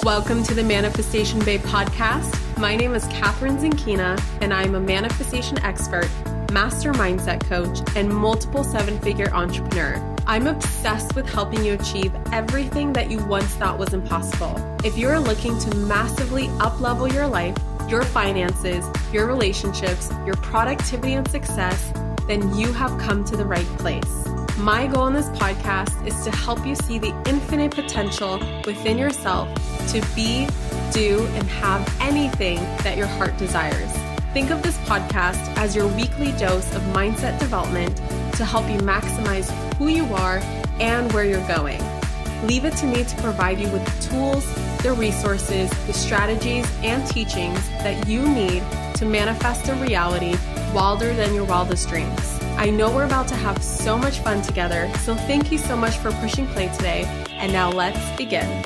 Welcome to the Manifestation Babe podcast. My name is Catherine Zinkina, and I'm a manifestation expert, master mindset coach, and multiple seven-figure entrepreneur. I'm obsessed with helping you achieve everything that you once thought was impossible. If you're looking to massively up-level your life, your finances, your relationships, your productivity and success, then you have come to the right place. My goal in this podcast is to help you see the infinite potential within yourself to be, do, and have anything that your heart desires. Think of this podcast as your weekly dose of mindset development to help you maximize who you are and where you're going. Leave it to me to provide you with the tools, the resources, the strategies, and teachings that you need to manifest a reality wilder than your wildest dreams. I know we're about to have so much fun together, so thank you so much for pushing play today. And now let's begin.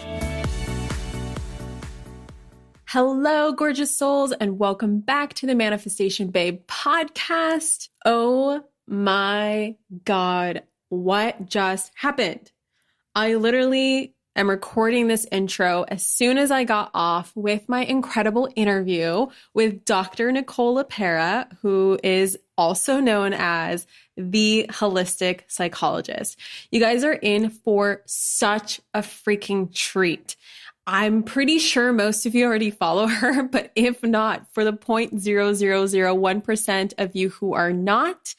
Hello, gorgeous souls, and welcome back to the Manifestation Babe podcast. Oh my God, what just happened? I literally am recording this intro as soon as I got off with my incredible interview with Dr. Nicole LePera, who is also known as the Holistic Psychologist. You guys are in for such a freaking treat. I'm pretty sure most of you already follow her, but if not, for the 0.0001% of you who are not,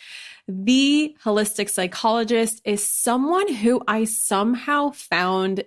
the Holistic Psychologist is someone who I somehow found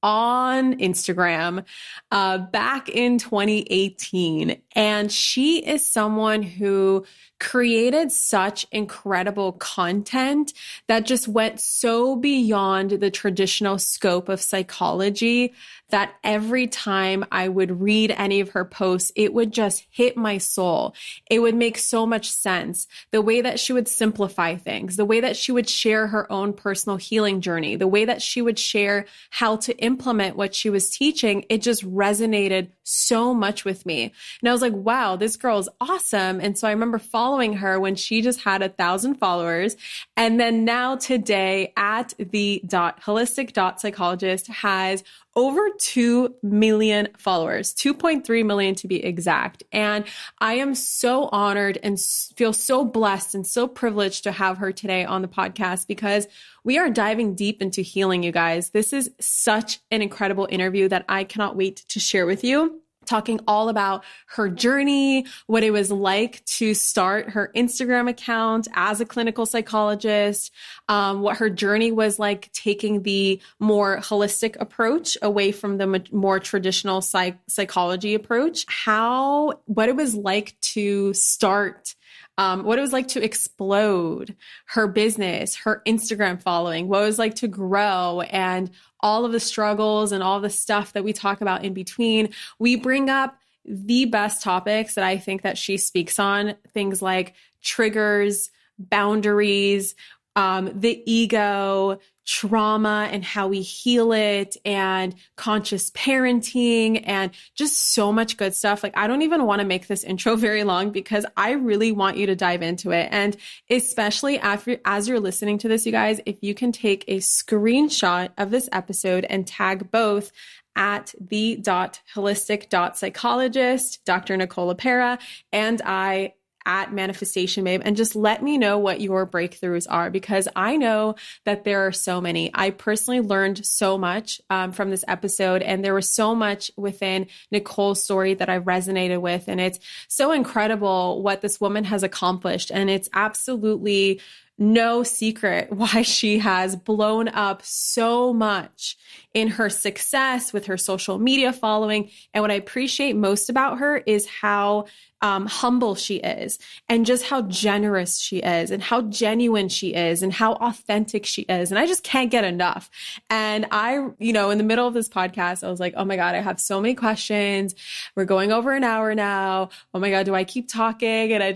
on Instagram back in 2018. And she is someone who created such incredible content that just went so beyond the traditional scope of psychology that every time I would read any of her posts, it would just hit my soul. It would make so much sense. The way that she would simplify things, the way that she would share her own personal healing journey, the way that she would share how to implement what she was teaching, it just resonated so much with me. And I was like, wow, this girl is awesome. And so I remember following her when she just had 1,000 followers. And then now today at the Holistic Psychologist has over 2 million followers, 2.3 million to be exact. And I am so honored and feel so blessed and so privileged to have her today on the podcast because we are diving deep into healing, you guys. This is such an incredible interview that I cannot wait to share with you. Talking all about her journey, what it was like to start her Instagram account as a clinical psychologist, what her journey was like taking the more holistic approach away from the more traditional psychology approach, what it was like to start what it was like to explode her business, her Instagram following, what it was like to grow, and all of the struggles and all the stuff that we talk about in between. We bring up the best topics that I think that she speaks on, things like triggers, boundaries, the ego, trauma and how we heal it, and conscious parenting, and just so much good stuff. Like, I don't even want to make this intro very long because I really want you to dive into it. And especially as you're listening to this, you guys, if you can take a screenshot of this episode and tag both at the holistic.psychologist, Dr. Nicole LePera, and I at Manifestation Babe, and just let me know what your breakthroughs are, because I know that there are so many. I personally learned so much from this episode, and there was so much within Nicole's story that I resonated with, and it's so incredible what this woman has accomplished, and it's absolutely no secret why she has blown up so much in her success with her social media following. And what I appreciate most about her is how humble she is, and just how generous she is, and how genuine she is, and how authentic she is. And I just can't get enough. And in the middle of this podcast, I was like, oh my God, I have so many questions. We're going over an hour now. Oh my God, do I keep talking? And I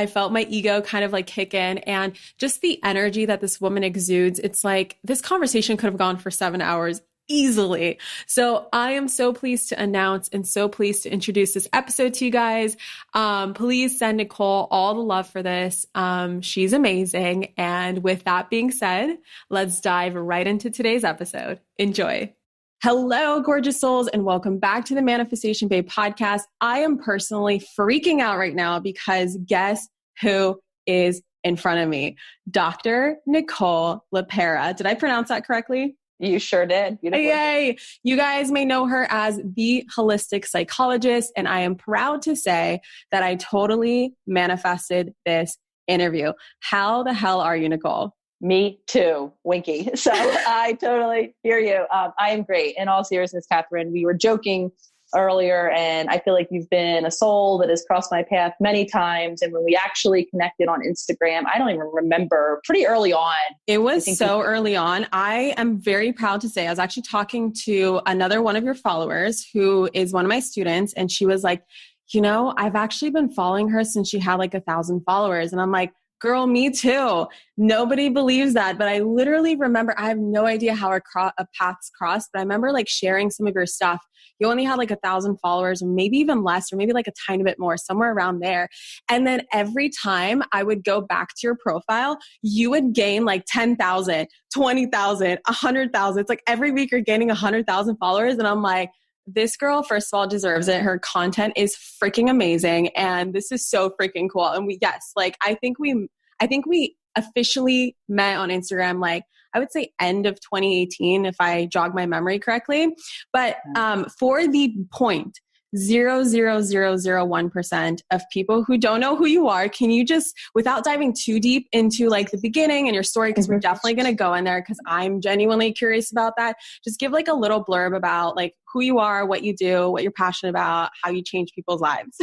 felt my ego kind of like kick in, and just the energy that this woman exudes. It's like this conversation could have gone for 7 hours easily. So I am so pleased to announce and so pleased to introduce this episode to you guys. Please send Nicole all the love for this. She's amazing. And with that being said, let's dive right into today's episode. Enjoy. Hello, gorgeous souls, and welcome back to the Manifestation Babe podcast. I am personally freaking out right now because guess who is in front of me? Dr. Nicole LePera. Did I pronounce that correctly? You sure did. Beautiful. Yay. You guys may know her as the Holistic Psychologist, and I am proud to say that I totally manifested this interview. How the hell are you, Nicole? Me too, Winky. So I totally hear you. I am great. In all seriousness, Catherine, we were joking earlier, and I feel like you've been a soul that has crossed my path many times. And when we actually connected on Instagram, I don't even remember, pretty early on. It was so early on. I am very proud to say I was actually talking to another one of your followers who is one of my students. And she was like, you know, I've actually been following her since she had like 1,000 followers. And I'm like, girl, me too. Nobody believes that. But I literally remember, I have no idea how our paths crossed, but I remember like sharing some of your stuff. You only had like 1,000 followers, or maybe even less, or maybe like a tiny bit more, somewhere around there. And then every time I would go back to your profile, you would gain like 10,000, 20,000, 100,000. It's like every week you're gaining 100,000 followers. And I'm like, this girl, first of all, deserves it. Her content is freaking amazing. And this is so freaking cool. And I think we officially met on Instagram, like I would say end of 2018, if I jog my memory correctly. But for the 0.00001% of people who don't know who you are, can you just, without diving too deep into like the beginning and your story, because we're definitely going to go in there because I'm genuinely curious about that, just give like a little blurb about like who you are, what you do, what you're passionate about, how you change people's lives.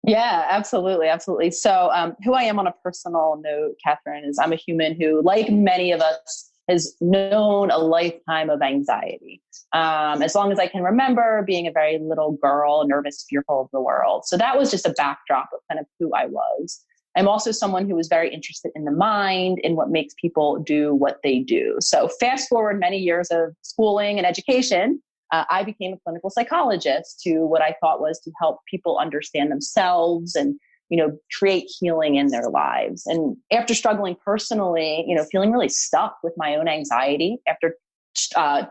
Yeah, absolutely. Absolutely. So who I am on a personal note, Catherine, is I'm a human who, like many of us, has known a lifetime of anxiety. As long as I can remember, being a very little girl, nervous, fearful of the world. So that was just a backdrop of kind of who I was. I'm also someone who was very interested in the mind and what makes people do what they do. So fast forward many years of schooling and education, I became a clinical psychologist to what I thought was to help people understand themselves and, you know, create healing in their lives. And after struggling personally, you know, feeling really stuck with my own anxiety after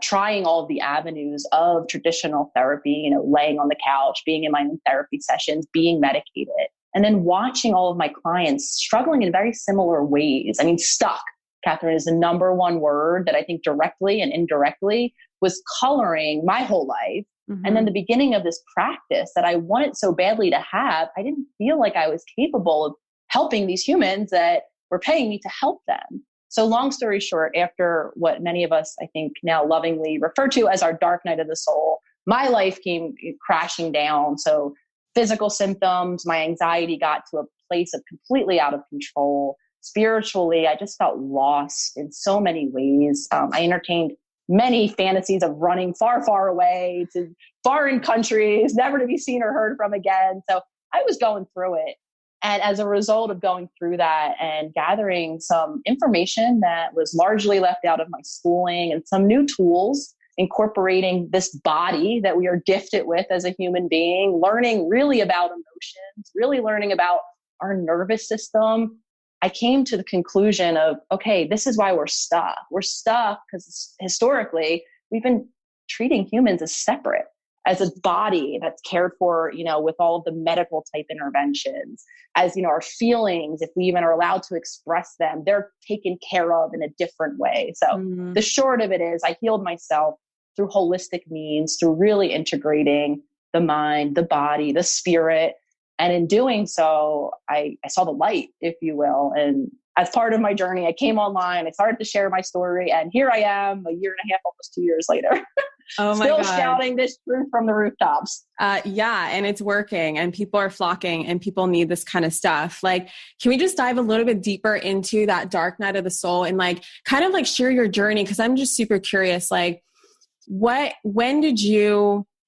trying all of the avenues of traditional therapy, you know, laying on the couch, being in my own therapy sessions, being medicated, and then watching all of my clients struggling in very similar ways. I mean, stuck, Catherine, is the number one word that I think directly and indirectly was coloring my whole life. Mm-hmm. And then the beginning of this practice that I wanted so badly to have, I didn't feel like I was capable of helping these humans that were paying me to help them. So long story short, after what many of us, I think, now lovingly refer to as our dark night of the soul, my life came crashing down. So physical symptoms, my anxiety got to a place of completely out of control. Spiritually, I just felt lost in so many ways. I entertained many fantasies of running far, far away to foreign countries, never to be seen or heard from again. So I was going through it. And as a result of going through that and gathering some information that was largely left out of my schooling and some new tools, incorporating this body that we are gifted with as a human being, learning really about emotions, really learning about our nervous system, I came to the conclusion of, okay, this is why we're stuck. We're stuck because historically we've been treating humans as separate, as a body that's cared for, you know, with all of the medical type interventions, as, you know, our feelings, if we even are allowed to express them, they're taken care of in a different way. So the short of it is I healed myself through holistic means, through really integrating the mind, the body, the spirit. And in doing so, I saw the light, if you will. And as part of my journey, I came online, I started to share my story, and here I am a year and a half, almost 2 years later. Oh my Still God. Shouting this truth from the rooftops. Yeah. And it's working and people are flocking and people need this kind of stuff. Like, can we just dive a little bit deeper into that dark night of the soul and like, kind of like share your journey? Cause I'm just super curious, like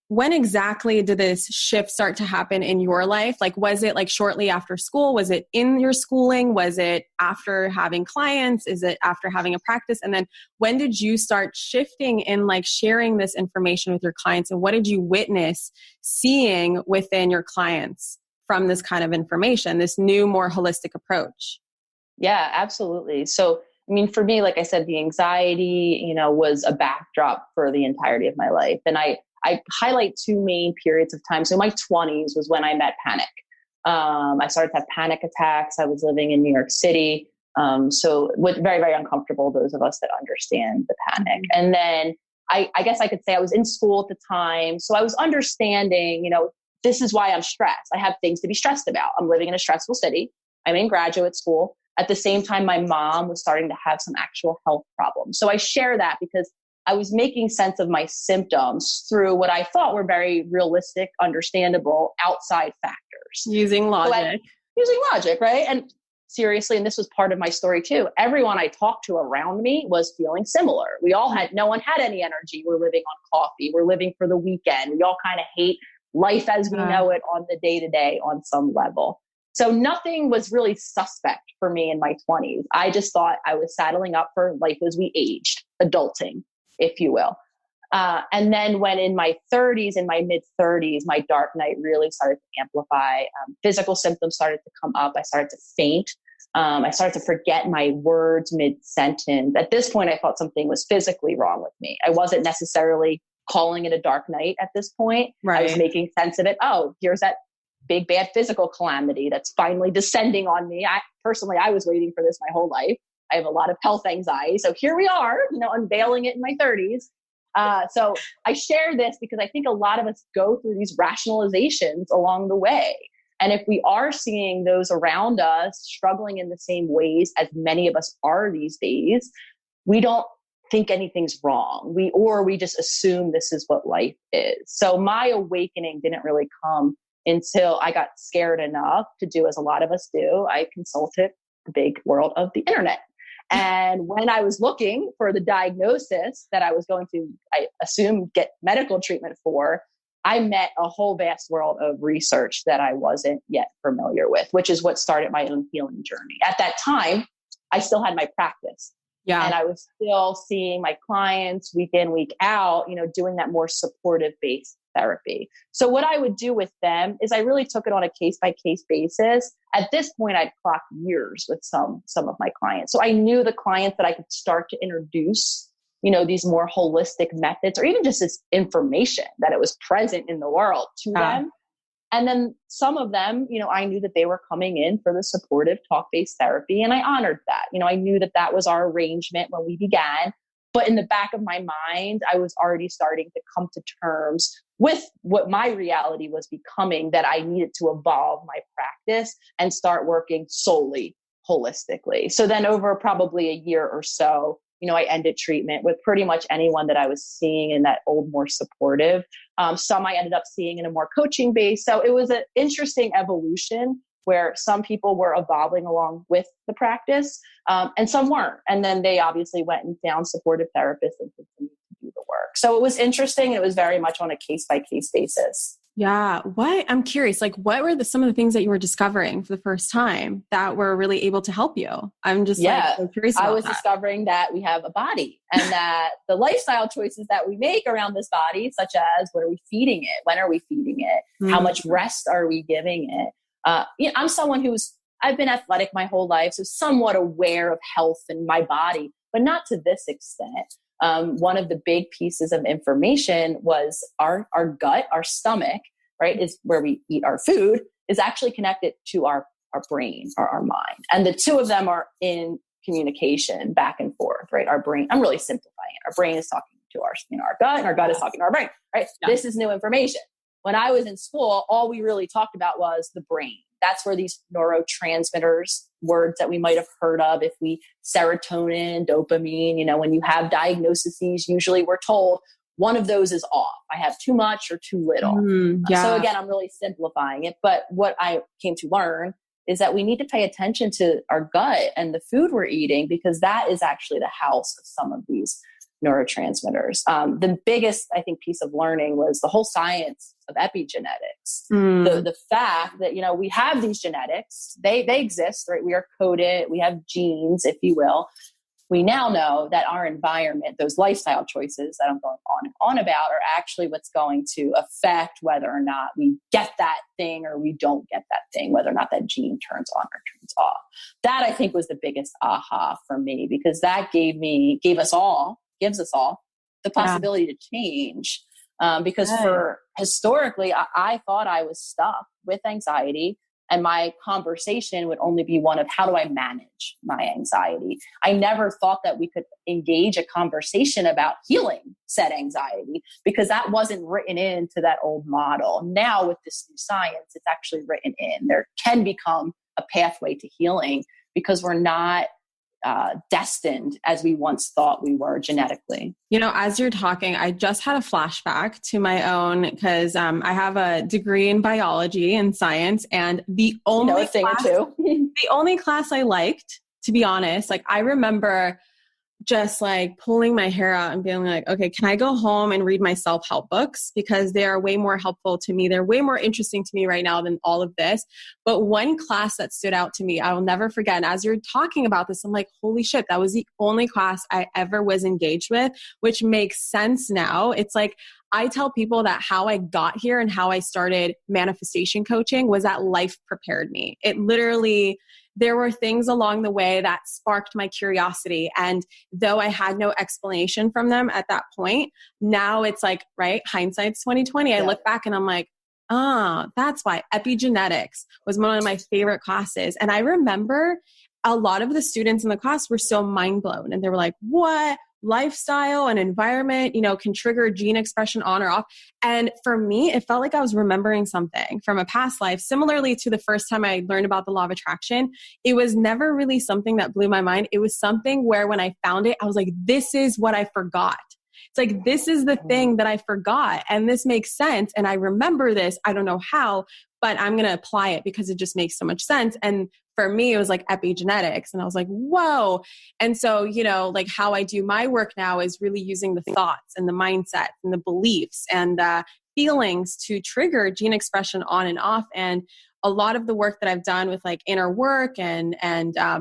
when exactly did this shift start to happen in your life? Like, was it like shortly after school? Was it in your schooling? Was it after having clients? Is it after having a practice? And then when did you start shifting in like sharing this information with your clients? And what did you witness seeing within your clients from this kind of information, this new, more holistic approach? Yeah, absolutely. So I mean, for me, like I said, the anxiety, was a backdrop for the entirety of my life. And I highlight two main periods of time. So my 20s was when I met panic. I started to have panic attacks. I was living in New York City. So very, very uncomfortable, those of us that understand the panic. And then I guess I could say I was in school at the time. So I was understanding, this is why I'm stressed. I have things to be stressed about. I'm living in a stressful city. I'm in graduate school. At the same time, my mom was starting to have some actual health problems. So I share that because I was making sense of my symptoms through what I thought were very realistic, understandable outside factors. Using logic. Using logic, right? And seriously, and this was part of my story too, everyone I talked to around me was feeling similar. No one had any energy. We're living on coffee. We're living for the weekend. We all kind of hate life as we know it on the day-to-day on some level. So nothing was really suspect for me in my 20s. I just thought I was saddling up for life as we aged, adulting, if you will. And then when in my 30s, in my mid 30s, my dark night really started to amplify. Physical symptoms started to come up. I started to faint. I started to forget my words mid-sentence. At this point, I thought something was physically wrong with me. I wasn't necessarily calling it a dark night at this point. Right. I was making sense of it. Oh, here's that big, bad physical calamity that's finally descending on me. I was waiting for this my whole life. I have a lot of health anxiety. So here we are, unveiling it in my 30s. So I share this because I think a lot of us go through these rationalizations along the way. And if we are seeing those around us struggling in the same ways as many of us are these days, we don't think anything's wrong. We just assume this is what life is. So my awakening didn't really come until I got scared enough to do as a lot of us do. I consulted the big world of the internet. And when I was looking for the diagnosis that I was going to, I assume, get medical treatment for, I met a whole vast world of research that I wasn't yet familiar with, which is what started my own healing journey. At that time, I still had my practice. Yeah. And I was still seeing my clients week in, week out, doing that more supportive based therapy. So what I would do with them is I really took it on a case by case basis. At this point, I'd clocked years with some of my clients. So I knew the clients that I could start to introduce, these more holistic methods, or even just this information that it was present in the world to them. And then some of them, I knew that they were coming in for the supportive talk-based therapy, and I honored that. I knew that that was our arrangement when we began. But in the back of my mind, I was already starting to come to terms with what my reality was becoming, that I needed to evolve my practice and start working solely holistically. So then over probably a year or so, I ended treatment with pretty much anyone that I was seeing in that old, more supportive. Some I ended up seeing in a more coaching base. So it was an interesting evolution where some people were evolving along with the practice, and some weren't. And then they obviously went and found supportive therapists and continued to do the work. So it was interesting. It was very much on a case-by-case basis. Yeah. I'm curious, what were some of the things that you were discovering for the first time that were really able to help you? I'm just so curious about I was discovering that we have a body, and that the lifestyle choices that we make around this body, such as what are we feeding it? When are we feeding it? How much rest are we giving it? I'm someone I've been athletic my whole life, so somewhat aware of health and my body, but not to this extent. One of the big pieces of information was our gut, our stomach, right, is where we eat our food, is actually connected to our brain or our mind. And the two of them are in communication back and forth, right? Our brain, I'm really simplifying it. Our brain is talking to our gut, and our gut is talking to our brain, right? Yeah. This is new information. When I was in school, all we really talked about was the brain. That's where these neurotransmitters, words that we might have heard of, serotonin, dopamine, when you have diagnoses, usually we're told one of those is off. I have too much or too little. So again, I'm really simplifying it. But what I came to learn is that we need to pay attention to our gut and the food we're eating, because that is actually the house of some of these neurotransmitters. The biggest, I think, piece of learning was the whole science of epigenetics. The fact that, we have these genetics, they exist, right? We are coded, we have genes, if you will, we now know that our environment, those lifestyle choices that I'm going on and on about, are actually what's going to affect whether or not we get that thing or we don't get that thing, whether or not that gene turns on or turns off. That, I think, was the biggest aha for me, because that gives us all the possibility to change. Because historically, I thought I was stuck with anxiety, and my conversation would only be one of, how do I manage my anxiety? I never thought that we could engage a conversation about healing said anxiety, because that wasn't written into that old model. Now with this new science, it's actually written in. There can become a pathway to healing, because we're not destined as we once thought we were genetically. You know, as you're talking, I just had a flashback to my own, because I have a degree in biology and science, and the only the only class I liked, to be honest, like I remember just like pulling my hair out and being like, okay, can I go home and read my self-help books? Because they are way more helpful to me. They're way more interesting to me right now than all of this. But one class that stood out to me, I will never forget. And as you're talking about this, I'm like, holy shit, that was the only class I ever was engaged with, which makes sense now. It's like, I tell people that how I got here and how I started manifestation coaching was that life prepared me. It literally, there were things along the way that sparked my curiosity. And though I had no explanation from them at that point, now it's like, right, hindsight's 2020. I look back and I'm like, that's why epigenetics was one of my favorite classes. And I remember a lot of the students in the class were so mind blown, and they were like, what? Lifestyle and environment, you know, can trigger gene expression on or off. And for me, it felt like I was remembering something from a past life. Similarly to the first time I learned about the law of attraction, it was never really something that blew my mind. It was something where when I found it, I was like, this is what I forgot. It's like, this is the thing that I forgot. And this makes sense. And I remember this. I don't know how, but I'm going to apply it because it just makes so much sense. And for me, it was like epigenetics. And I was like, whoa. And so, you know, like how I do my work now is really using the thoughts and the mindset and the beliefs and feelings to trigger gene expression on and off. And a lot of the work that I've done with like inner work and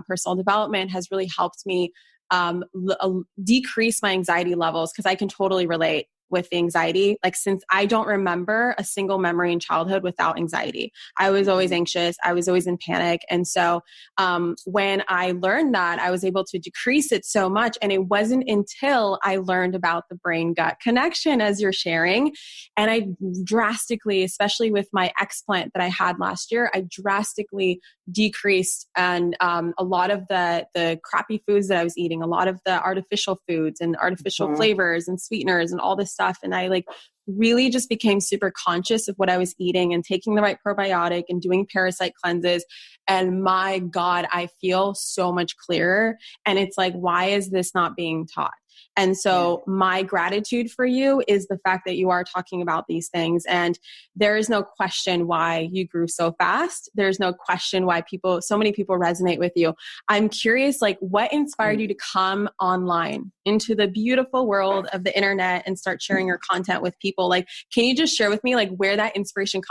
personal development has really helped me decrease my anxiety levels, because I can totally relate with the anxiety. Like, since I don't remember a single memory in childhood without anxiety, I was always anxious. I was always in panic. And so when I learned that, I was able to decrease it so much. And it wasn't until I learned about the brain-gut connection, as you're sharing. And I drastically, especially with my explant that I had last year, I drastically decreased and a lot of the crappy foods that I was eating, a lot of the artificial foods and artificial flavors and sweeteners and all this stuff. And I like really just became super conscious of what I was eating and taking the right probiotic and doing parasite cleanses. And my God, I feel so much clearer. And it's like, why is this not being taught? And so my gratitude for you is the fact that you are talking about these things. And there is no question why you grew so fast. There's no question why so many people resonate with you. I'm curious, like, what inspired you to come online into the beautiful world of the internet and start sharing your content with people? Like, can you just share with me like where that inspiration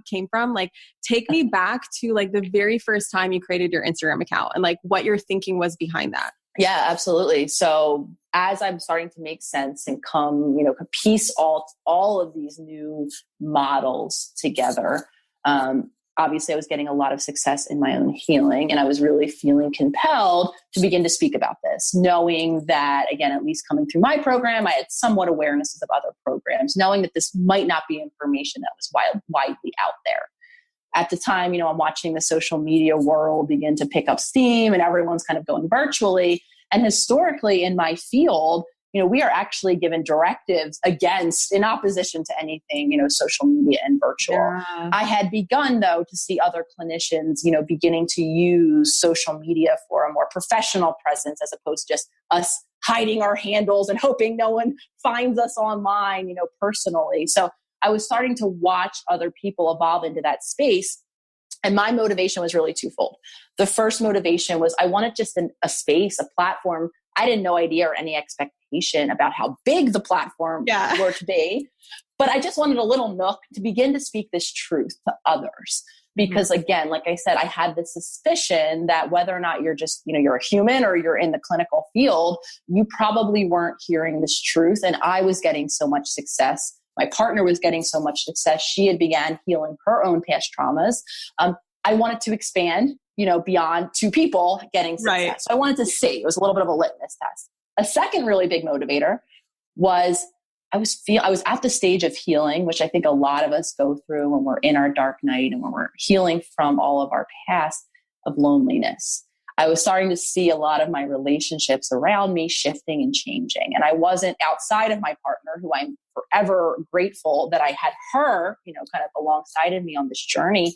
came from? Like, take me back to like the very first time you created your Instagram account and like what your thinking was behind that. Yeah, absolutely. So as I'm starting to make sense and piece all of these new models together, obviously I was getting a lot of success in my own healing, and I was really feeling compelled to begin to speak about this, knowing that, again, at least coming through my program, I had somewhat awarenesses of other programs, knowing that this might not be information that was widely out there. At the time, I'm watching the social media world begin to pick up steam and everyone's kind of going virtually. And historically in my field, we are actually given directives in opposition to anything, social media and virtual. Yeah. I had begun though to see other clinicians, beginning to use social media for a more professional presence as opposed to just us hiding our handles and hoping no one finds us online, personally. So I was starting to watch other people evolve into that space. And my motivation was really twofold. The first motivation was I wanted just a space, a platform. I had no idea or any expectation about how big the platform were to be, but I just wanted a little nook to begin to speak this truth to others. because again, like I said, I had this suspicion that whether or not you're just, you're a human or you're in the clinical field, you probably weren't hearing this truth. And I was getting so much success. My partner was getting so much success. She had began healing her own past traumas. I wanted to expand, beyond two people getting success. Right. So I wanted to see. It was a little bit of a litmus test. A second really big motivator was I was at the stage of healing, which I think a lot of us go through when we're in our dark night and when we're healing from all of our past, of loneliness. I was starting to see a lot of my relationships around me shifting and changing. And I wasn't outside of my partner, who I'm forever grateful that I had her, kind of alongside of me on this journey.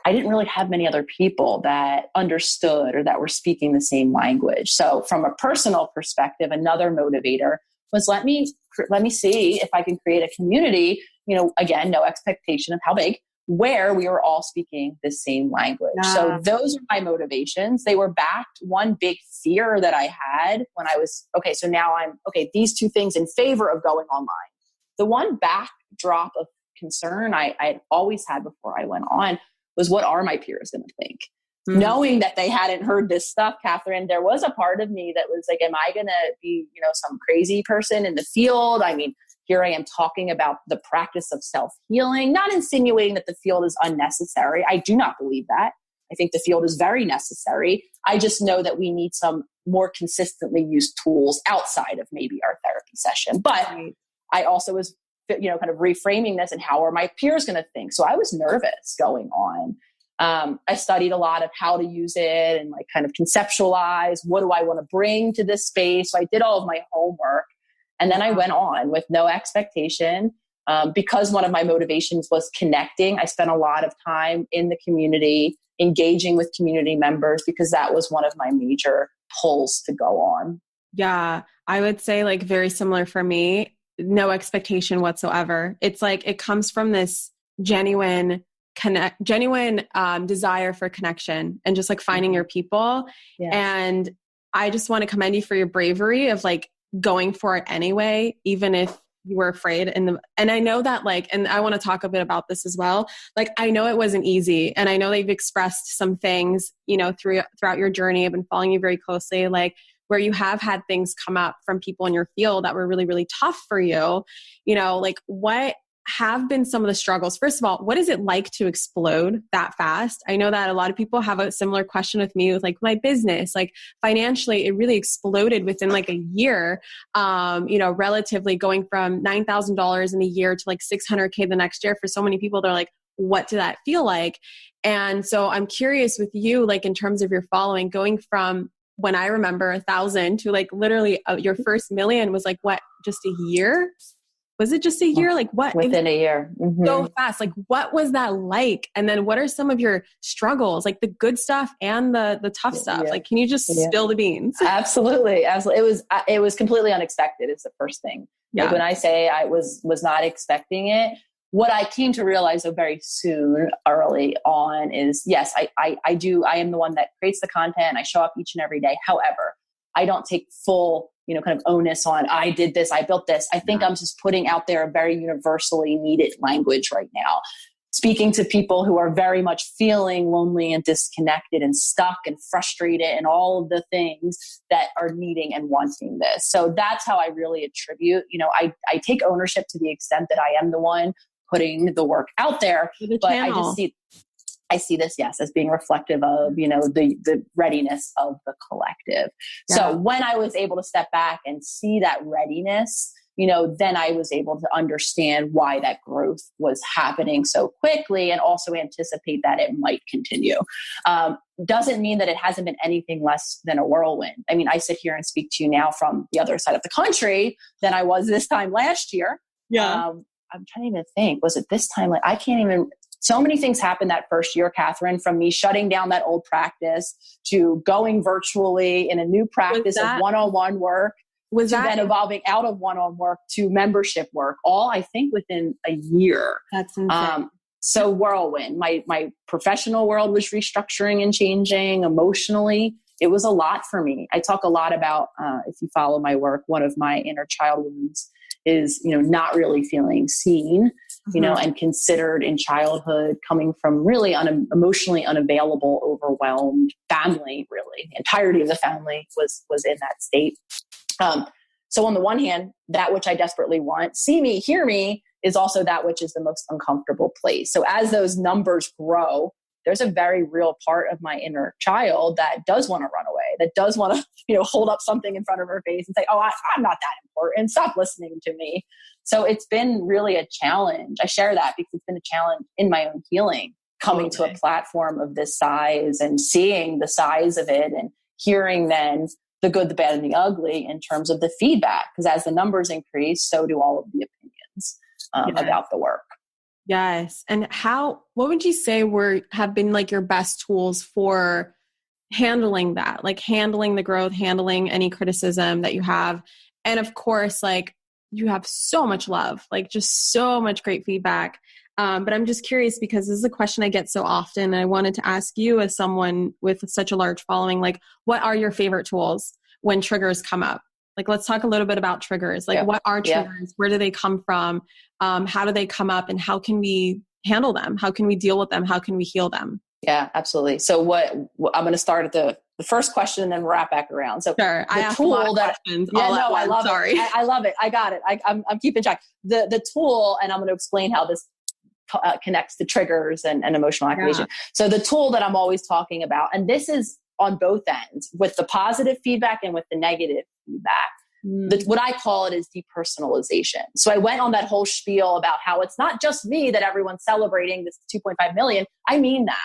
I didn't really have many other people that understood or that were speaking the same language. So from a personal perspective, another motivator was let me see if I can create a community, again, no expectation of how big, where we were all speaking the same language. Yeah. So those are my motivations. They were backed. One big fear that I had when I was, so now these two things in favor of going online. The one backdrop of concern I always had before I went on was, what are my peers going to think? Mm-hmm. Knowing that they hadn't heard this stuff, Catherine, there was a part of me that was like, am I going to be, some crazy person in the field? I mean, here I am talking about the practice of self-healing, not insinuating that the field is unnecessary. I do not believe that. I think the field is very necessary. I just know that we need some more consistently used tools outside of maybe our therapy session. But I also was, kind of reframing this and how are my peers going to think? So I was nervous going on. I studied a lot of how to use it and kind of conceptualize, what do I want to bring to this space? So I did all of my homework, and then I went on with no expectation. Because one of my motivations was connecting. I spent a lot of time in the community, engaging with community members, because that was one of my major pulls to go on. Yeah, I would say very similar for me. No expectation whatsoever. It's it comes from this genuine desire for connection and just finding your people. Yes. And I just want to commend you for your bravery of going for it anyway, even if you were afraid. And I know that and I want to talk a bit about this as well. I know it wasn't easy, and I know that you've expressed some things, throughout your journey. I've been following you very closely, where you have had things come up from people in your field that were really, really tough for you. What have been some of the struggles? First of all, what is it like to explode that fast? I know that a lot of people have a similar question with me with my business, financially, it really exploded within a year, relatively going from $9,000 in a year to $600K the next year. For so many people, they're like, what did that feel like? And so I'm curious with you, in terms of your following, going from when I remember 1,000 to literally your first million was what, just a year? Was it just a year? What? Within a year. Mm-hmm. So fast. What was that like? And then what are some of your struggles, the good stuff and the tough stuff? Yeah. Can you just spill the beans? Absolutely. Absolutely. It was completely unexpected. It's the first thing. Yeah. When I say I was not expecting it, what I came to realize very soon, early on, is yes, I am the one that creates the content. I show up each and every day. However, I don't take full, kind of onus on, I did this, I built this. I think I'm just putting out there a very universally needed language right now, speaking to people who are very much feeling lonely and disconnected and stuck and frustrated and all of the things that are needing and wanting this. So that's how I really attribute, I take ownership to the extent that I am the one putting the work out there, but I see this, yes, as being reflective of, the readiness of the collective. Yeah. So when I was able to step back and see that readiness, then I was able to understand why that growth was happening so quickly, and also anticipate that it might continue. Doesn't mean that it hasn't been anything less than a whirlwind. I mean, I sit here and speak to you now from the other side of the country than I was this time last year. Yeah. I'm trying to even think, was it this time? I can't even, so many things happened that first year, Catherine, from me shutting down that old practice to going virtually in a new practice of one-on-one work, then evolving out of one-on-one work to membership work, all I think within a year. That's insane. So whirlwind. My professional world was restructuring and changing emotionally. It was a lot for me. I talk a lot about, if you follow my work, one of my inner child wounds is, not really feeling seen. and considered in childhood, coming from really emotionally unavailable, overwhelmed family, really. The entirety of the family was in that state. So on the one hand, that which I desperately want, see me, hear me, is also that which is the most uncomfortable place. So as those numbers grow, there's a very real part of my inner child that does want to run away, that does want to, hold up something in front of her face and say, oh, I'm not that important. Stop listening to me. So it's been really a challenge. I share that because it's been a challenge in my own healing, coming to a platform of this size and seeing the size of it and hearing then the good, the bad, and the ugly in terms of the feedback. Because as the numbers increase, so do all of the opinions about the work. Yes. And what would you say have been like your best tools for handling that, like handling the growth, handling any criticism that you have? And of course, like you have so much love, like just so much great feedback. But I'm just curious because this is a question I get so often. And I wanted to ask you, as someone with such a large following, like what are your favorite tools when triggers come up? Like, let's talk a little bit about triggers. Like what are triggers? Where do they come from? How do they come up, and how can we handle them? How can we deal with them? How can we heal them? Yeah, absolutely. So I'm going to start at the first question and then wrap back around. So sure. I asked a lot of questions. I love Sorry. it. I love it. I got it. I'm keeping track. The tool, and I'm going to explain how this connects to triggers and emotional activation. Yeah. So the tool that I'm always talking about, and this is on both ends, with the positive feedback and with the negative feedback. What I call it is depersonalization. So I went on that whole spiel about how it's not just me that everyone's celebrating this 2.5 million. I mean that.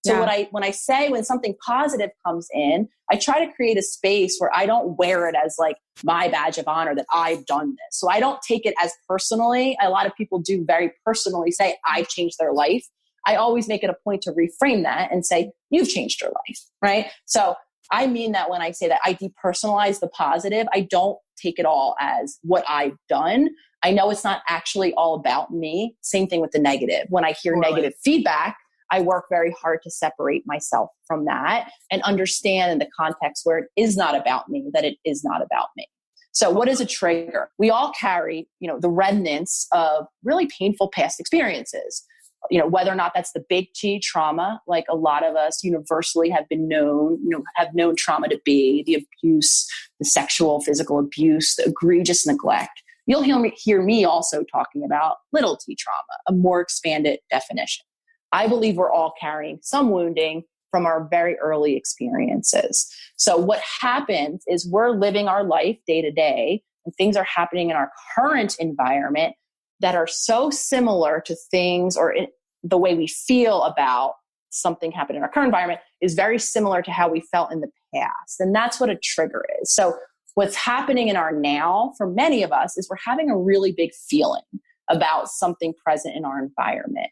So when I say when something positive comes in, I try to create a space where I don't wear it as like my badge of honor that I've done this. So I don't take it as personally. A lot of people do very personally say, I've changed their life. I always make it a point to reframe that and say, you've changed your life, right? So I mean that when I say that I depersonalize the positive, I don't take it all as what I've done. I know it's not actually all about me. Same thing with the negative. When I hear negative feedback, I work very hard to separate myself from that and understand in the context where it is not about me, that it is not about me. So what is a trigger? We all carry, the remnants of really painful past experiences. Whether or not that's the big T trauma, like a lot of us universally have been known, have known trauma to be, the abuse, the sexual, physical abuse, the egregious neglect. You'll hear me also talking about little T trauma, a more expanded definition. I believe we're all carrying some wounding from our very early experiences. So what happens is we're living our life day to day, and things are happening in our current environment that are so similar to things, or the way we feel about something happened in our current environment is very similar to how we felt in the past. And that's what a trigger is. So what's happening in our now for many of us is we're having a really big feeling about something present in our environment.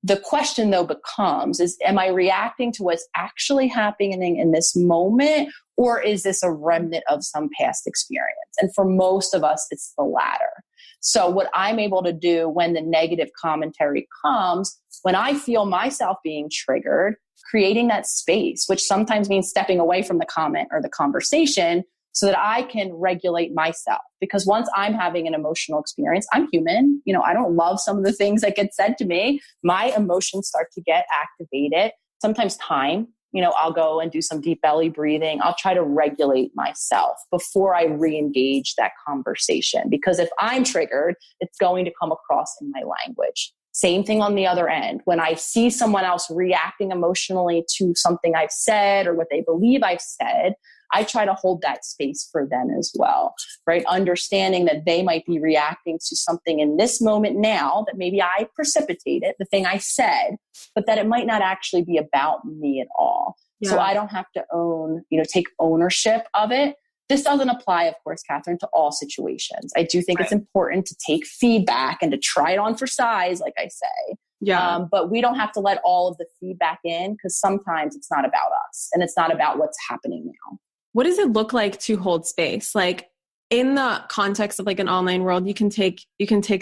The question though becomes am I reacting to what's actually happening in this moment, or is this a remnant of some past experience? And for most of us, it's the latter. So what I'm able to do when the negative commentary comes, when I feel myself being triggered, creating that space, which sometimes means stepping away from the comment or the conversation so that I can regulate myself. Because once I'm having an emotional experience, I'm human. I don't love some of the things that get said to me. My emotions start to get activated. Sometimes time. I'll go and do some deep belly breathing. I'll try to regulate myself before I re-engage that conversation. Because if I'm triggered, it's going to come across in my language. Same thing on the other end. When I see someone else reacting emotionally to something I've said or what they believe I've said, I try to hold that space for them as well, right? Understanding that they might be reacting to something in this moment now that maybe I precipitated, the thing I said, but that it might not actually be about me at all. Yeah. So I don't have to take ownership of it. This doesn't apply, of course, Catherine, to all situations. I do think it's important to take feedback and to try it on for size, like I say. Yeah. But we don't have to let all of the feedback in, because sometimes it's not about us and it's not about what's happening now. What does it look like to hold space? Like in the context of like an online world, you can take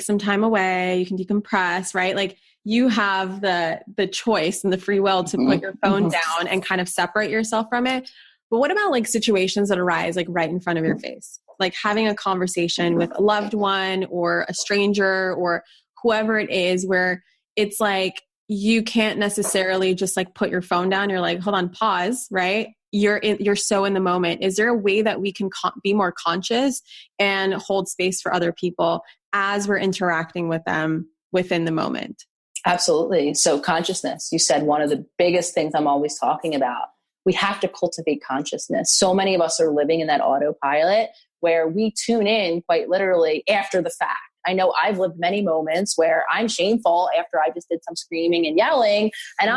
some time away, you can decompress, right? Like you have the choice and the free will to put your phone down and kind of separate yourself from it. But what about like situations that arise like right in front of your face? Like having a conversation with a loved one or a stranger or whoever it is, where it's like, you can't necessarily just like put your phone down. You're like, hold on, pause, right? You're so in the moment. Is there a way that we can be more conscious and hold space for other people as we're interacting with them within the moment? Absolutely. So consciousness, you said one of the biggest things I'm always talking about. We have to cultivate consciousness. So many of us are living in that autopilot where we tune in quite literally after the fact. I know I've lived many moments where I'm shameful after I just did some screaming and yelling, and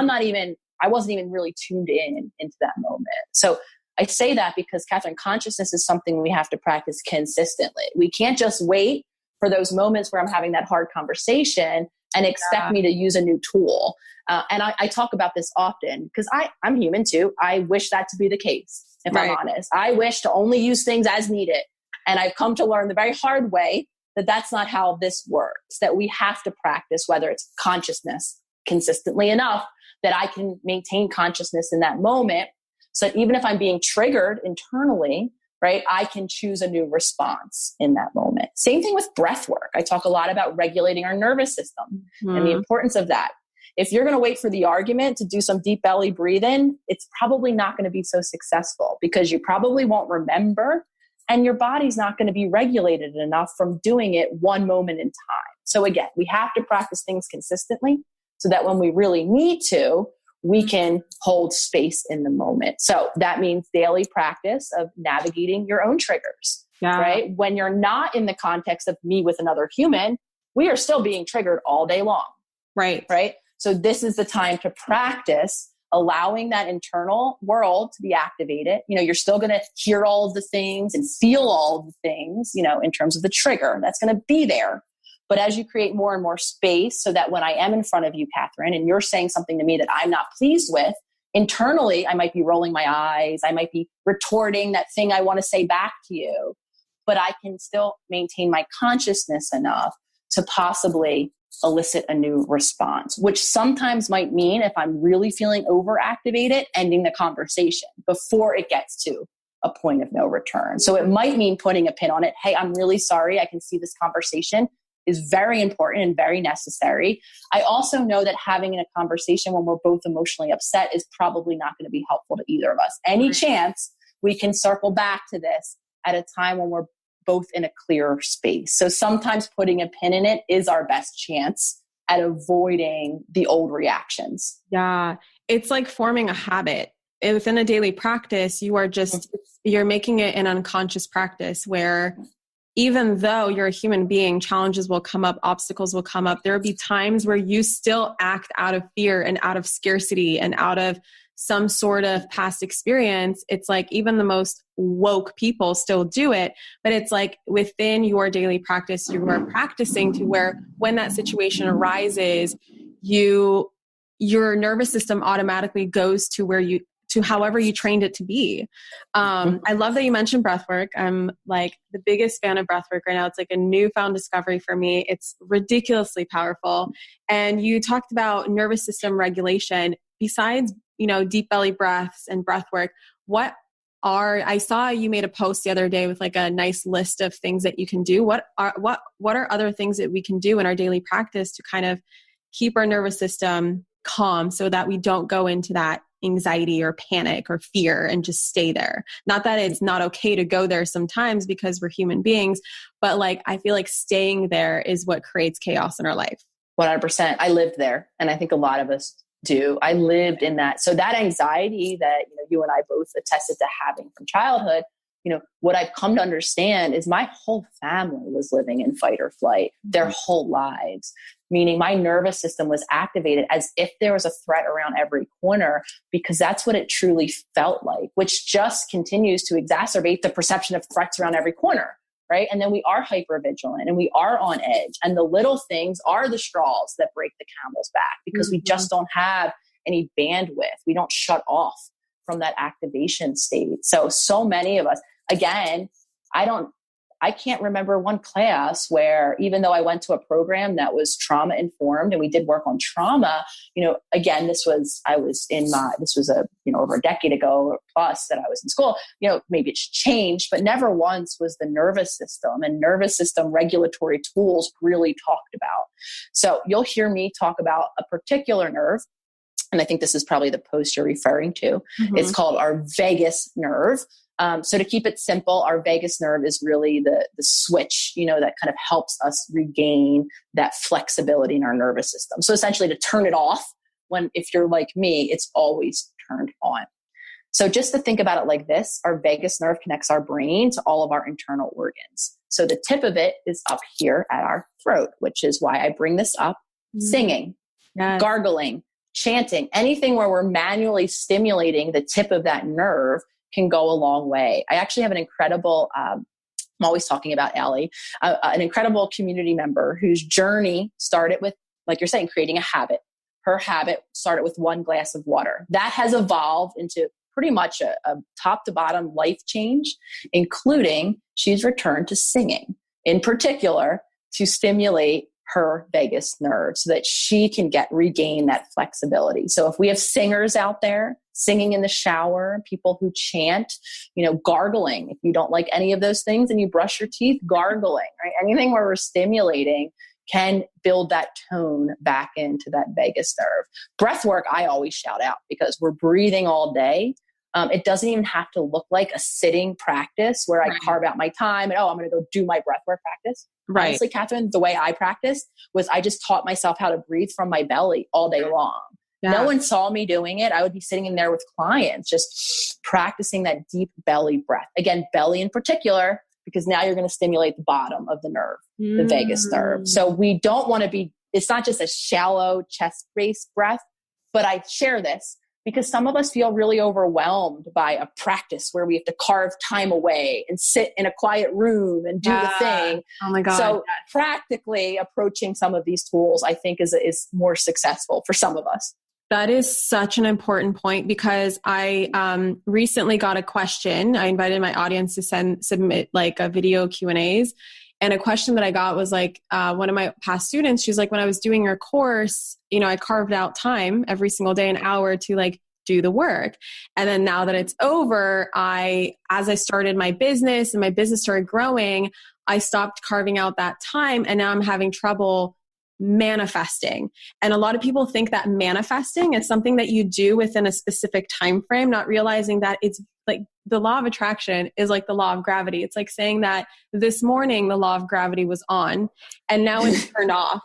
I wasn't even really tuned into that moment. So I say that because, Catherine, consciousness is something we have to practice consistently. We can't just wait for those moments where I'm having that hard conversation and expect me to use a new tool. And I talk about this often because I'm human too. I wish that to be the case, if I'm honest. I wish to only use things as needed. And I've come to learn the very hard way that that's not how this works, that we have to practice, whether it's consciousness consistently enough that I can maintain consciousness in that moment. So that even if I'm being triggered internally, right, I can choose a new response in that moment. Same thing with breath work. I talk a lot about regulating our nervous system and the importance of that. If you're going to wait for the argument to do some deep belly breathing, it's probably not going to be so successful because you probably won't remember and your body's not going to be regulated enough from doing it one moment in time. So again, we have to practice things consistently so that when we really need to, we can hold space in the moment. So that means daily practice of navigating your own triggers, right? When you're not in the context of me with another human, we are still being triggered all day long. Right. So this is the time to practice allowing that internal world to be activated. You're still going to hear all of the things and feel all of the things, in terms of the trigger that's going to be there. But as you create more and more space so that when I am in front of you, Catherine, and you're saying something to me that I'm not pleased with, internally, I might be rolling my eyes. I might be retorting that thing I want to say back to you, but I can still maintain my consciousness enough to possibly elicit a new response, which sometimes might mean, if I'm really feeling overactivated, ending the conversation before it gets to a point of no return. So it might mean putting a pin on it. Hey, I'm really sorry. I can see this conversation is very important and very necessary. I also know that having a conversation when we're both emotionally upset is probably not going to be helpful to either of us. Any chance we can circle back to this at a time when we're both in a clearer space. So sometimes putting a pin in it is our best chance at avoiding the old reactions. Yeah. It's like forming a habit. Within a daily practice, you're making it an unconscious practice where even though you're a human being, challenges will come up, obstacles will come up. There will be times where you still act out of fear and out of scarcity and out of some sort of past experience. It's like even the most woke people still do it, but it's like within your daily practice, you are practicing to where when that situation arises, your nervous system automatically goes to however you trained it to be. I love that you mentioned breath work. I'm like the biggest fan of breath work right now. It's like a newfound discovery for me. It's ridiculously powerful. And you talked about nervous system regulation. Besides, deep belly breaths and breath work, I saw you made a post the other day with like a nice list of things that you can do. What are other things that we can do in our daily practice to kind of keep our nervous system calm so that we don't go into that anxiety or panic or fear and just stay there? Not that it's not okay to go there sometimes because we're human beings, but like, I feel like staying there is what creates chaos in our life. 100%. I lived there. And I think a lot of us do. I lived in that. So that anxiety that, you and I both attested to having from childhood, what I've come to understand is my whole family was living in fight or flight their whole lives, meaning my nervous system was activated as if there was a threat around every corner, because that's what it truly felt like, which just continues to exacerbate the perception of threats around every corner. Right. And then we are hypervigilant and we are on edge, and the little things are the straws that break the camel's back because we just don't have any bandwidth. We don't shut off from that activation state. So many of us, again, I I can't remember one class where, even though I went to a program that was trauma informed and we did work on trauma, again, this was over a decade ago or plus that I was in school, maybe it's changed, but never once was the nervous system and nervous system regulatory tools really talked about. So you'll hear me talk about a particular nerve. And I think this is probably the post you're referring to. Mm-hmm. It's called our vagus nerve. So to keep it simple, our vagus nerve is really the switch, that kind of helps us regain that flexibility in our nervous system. So essentially to turn it off if you're like me, it's always turned on. So just to think about it like this, our vagus nerve connects our brain to all of our internal organs. So the tip of it is up here at our throat, which is why I bring this up. Singing, gargling, chanting, anything where we're manually stimulating the tip of that nerve can go a long way. I actually have an incredible, I'm always talking about Allie, an incredible community member whose journey started with, like you're saying, creating a habit. Her habit started with 1 glass of water. That has evolved into pretty much a top to bottom life change, including she's returned to singing, in particular to stimulate her vagus nerve so that she can regain that flexibility. So if we have singers out there singing in the shower, people who chant, gargling, if you don't like any of those things and you brush your teeth, gargling, right? Anything where we're stimulating can build that tone back into that vagus nerve. Breath work, I always shout out because we're breathing all day. It doesn't even have to look like a sitting practice where I carve out my time and, I'm going to go do my breathwork practice. Right. Honestly, Catherine, the way I practiced was I just taught myself how to breathe from my belly all day long. Yeah. No one saw me doing it. I would be sitting in there with clients, just practicing that deep belly breath. Again, belly in particular, because now you're going to stimulate the bottom of the nerve, the vagus nerve. So we don't want to it's not just a shallow chest-based breath, but I share this because some of us feel really overwhelmed by a practice where we have to carve time away and sit in a quiet room and do the thing. Oh my God. So practically approaching some of these tools, I think is more successful for some of us. That is such an important point because I recently got a question. I invited my audience to submit like a video Q&As. And a question that I got was like, one of my past students, she's like, when I was doing your course, I carved out time every single day, an hour to like do the work. And then now that it's over, as I started my business and my business started growing, I stopped carving out that time. And now I'm having trouble manifesting. And a lot of people think that manifesting is something that you do within a specific time frame, not realizing that it's like the law of attraction is like the law of gravity. It's like saying that this morning the law of gravity was on and now it's turned off.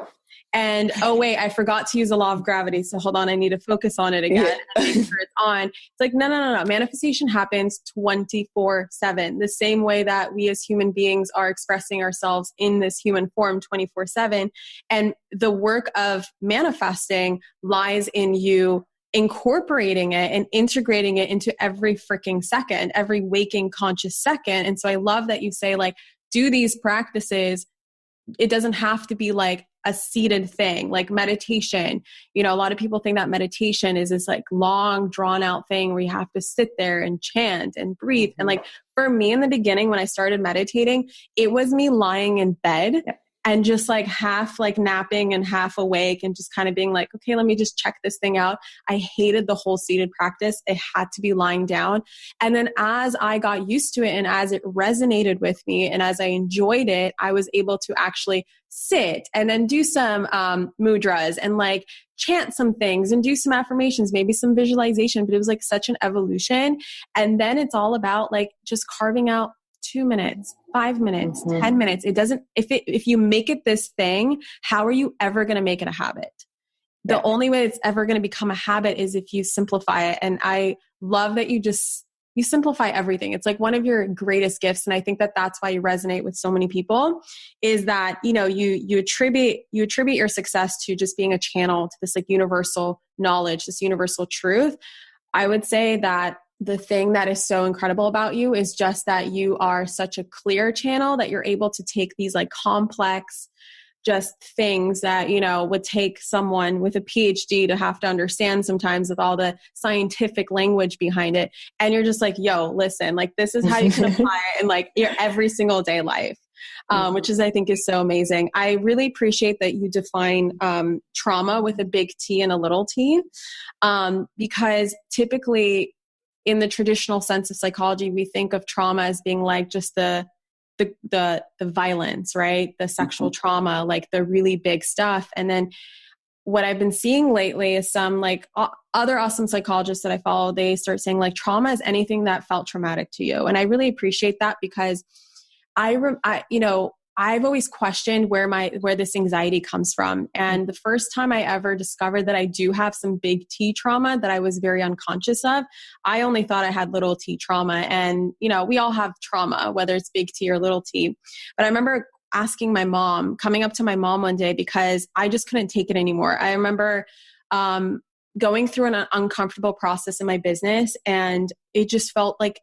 And oh wait, I forgot to use the law of gravity. So hold on, I need to focus on it again and make sure it's on. It's like, no. Manifestation happens 24/7. The same way that we as human beings are expressing ourselves in this human form 24/7. And the work of manifesting lies in you incorporating it and integrating it into every freaking second, every waking conscious second. And so I love that you say like, do these practices. It doesn't have to be like a seated thing, like meditation. A lot of people think that meditation is this like long drawn out thing where you have to sit there and chant and breathe. And like for me in the beginning, when I started meditating, it was me lying in bed and just like half like napping and half awake and just kind of being like, okay, let me just check this thing out. I hated the whole seated practice. It had to be lying down. And then as I got used to it and as it resonated with me and as I enjoyed it, I was able to actually sit and then do some mudras and like chant some things and do some affirmations, maybe some visualization, but it was like such an evolution. And then it's all about like just carving out 2 minutes, 5 minutes, 10 minutes. It doesn't, if you make it this thing, how are you ever going to make it a habit? The only way it's ever going to become a habit is if you simplify it. And I love that you simplify everything. It's like one of your greatest gifts. And I think that that's why you resonate with so many people is that, you attribute your success to just being a channel to this like universal knowledge, this universal truth. I would say that the thing that is so incredible about you is just that you are such a clear channel that you're able to take these like complex just things that, would take someone with a PhD to have to understand sometimes with all the scientific language behind it. And you're just like, yo, listen, like this is how you can apply it in like your every single day life. which is, I think, is so amazing. I really appreciate that you define trauma with a big T and a little t, because typically in the traditional sense of psychology, we think of trauma as being like just the violence, right? The sexual trauma, like the really big stuff. And then what I've been seeing lately is some like other awesome psychologists that I follow, they start saying like trauma is anything that felt traumatic to you. And I really appreciate that because I've always questioned where this anxiety comes from. And the first time I ever discovered that I do have some big T trauma that I was very unconscious of, I only thought I had little T trauma. And, we all have trauma, whether it's big T or little t. But I remember asking my mom, coming up to my mom one day because I just couldn't take it anymore. I remember going through an uncomfortable process in my business, and it felt like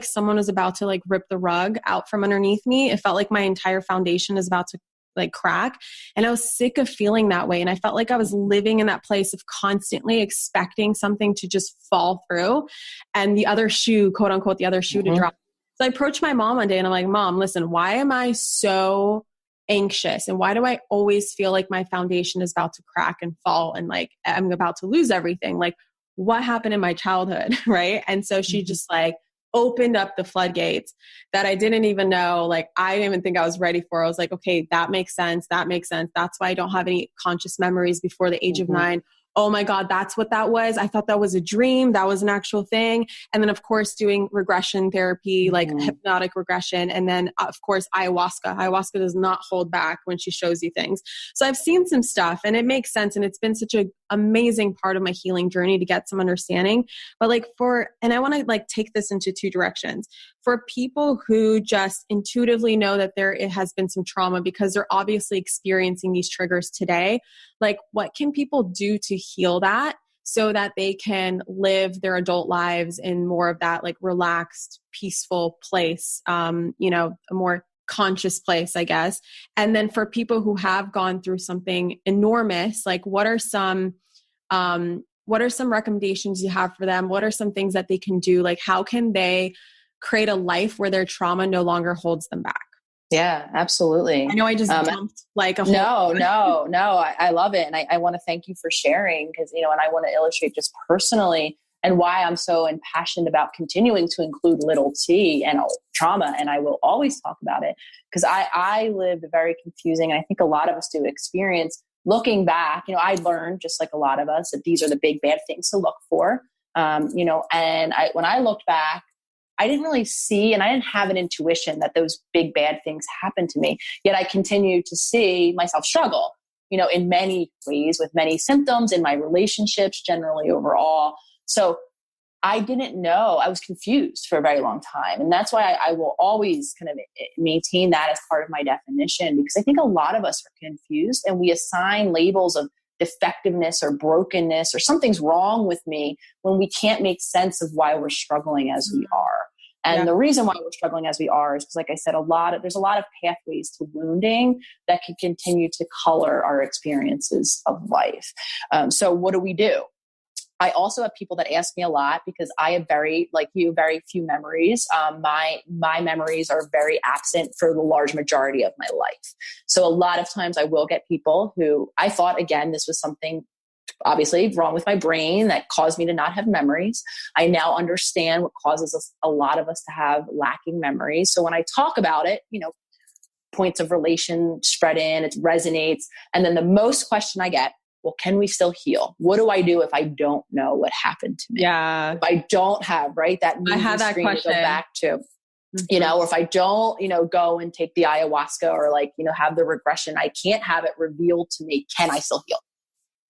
someone was about to like rip the rug out from underneath me. It felt like my entire foundation is about to like crack. And I was sick of feeling that way. And I felt like I was living in that place of constantly expecting something to just fall through and the other shoe, quote unquote, the other shoe to drop. So I approached my mom one day and I'm like, Mom, listen, why am I so anxious? And why do I always feel like my foundation is about to crack and fall and like I'm about to lose everything? Like what happened in my childhood? Right. And so she just like opened up the floodgates that I didn't even know. Like I didn't even think I was ready for. I was like, okay, that makes sense. That makes sense. That's why I don't have any conscious memories before the age of 9. Oh my God, that's what that was. I thought that was a dream. That was an actual thing. And then of course, doing regression therapy, like hypnotic regression. And then of course, ayahuasca. Ayahuasca does not hold back when she shows you things. So I've seen some stuff and it makes sense. And it's been such an amazing part of my healing journey to get some understanding. But and I want to like take this into 2 directions. For people who just intuitively know that it has been some trauma because they're obviously experiencing these triggers today, like what can people do to heal that so that they can live their adult lives in more of that like relaxed, peaceful place, a more conscious place, I guess. And then for people who have gone through something enormous, like what are some recommendations you have for them? What are some things that they can do? Like how can they create a life where their trauma no longer holds them back? Yeah, absolutely. I know I just dumped like a whole... No. I love it. And I want to thank you for sharing because, and I want to illustrate just personally and why I'm so impassioned about continuing to include little t and trauma. And I will always talk about it because I lived a very confusing, and I think a lot of us do experience looking back. I learned just like a lot of us that these are the big bad things to look for. And when I looked back, I didn't really see, and I didn't have an intuition that those big bad things happened to me. Yet I continued to see myself struggle, in many ways with many symptoms in my relationships, generally overall. So I didn't know. I was confused for a very long time. And that's why I will always kind of maintain that as part of my definition, because I think a lot of us are confused and we assign labels of defectiveness or brokenness or something's wrong with me when we can't make sense of why we're struggling as we are. And the reason why we're struggling as we are is because, like I said, there's a lot of pathways to wounding that can continue to color our experiences of life. So what do we do? I also have people that ask me a lot because I have very few memories. My memories are very absent for the large majority of my life. So a lot of times I will get people who I thought, again, this was something obviously wrong with my brain that caused me to not have memories. I now understand what causes a lot of us to have lacking memories. So when I talk about it, points of relation spread in, it resonates. And then the most question I get, well, can we still heal? What do I do if I don't know what happened to me? Yeah. If I don't have, that I had that question to go back to, or if I don't, go and take the ayahuasca or have the regression, I can't have it revealed to me. Can I still heal?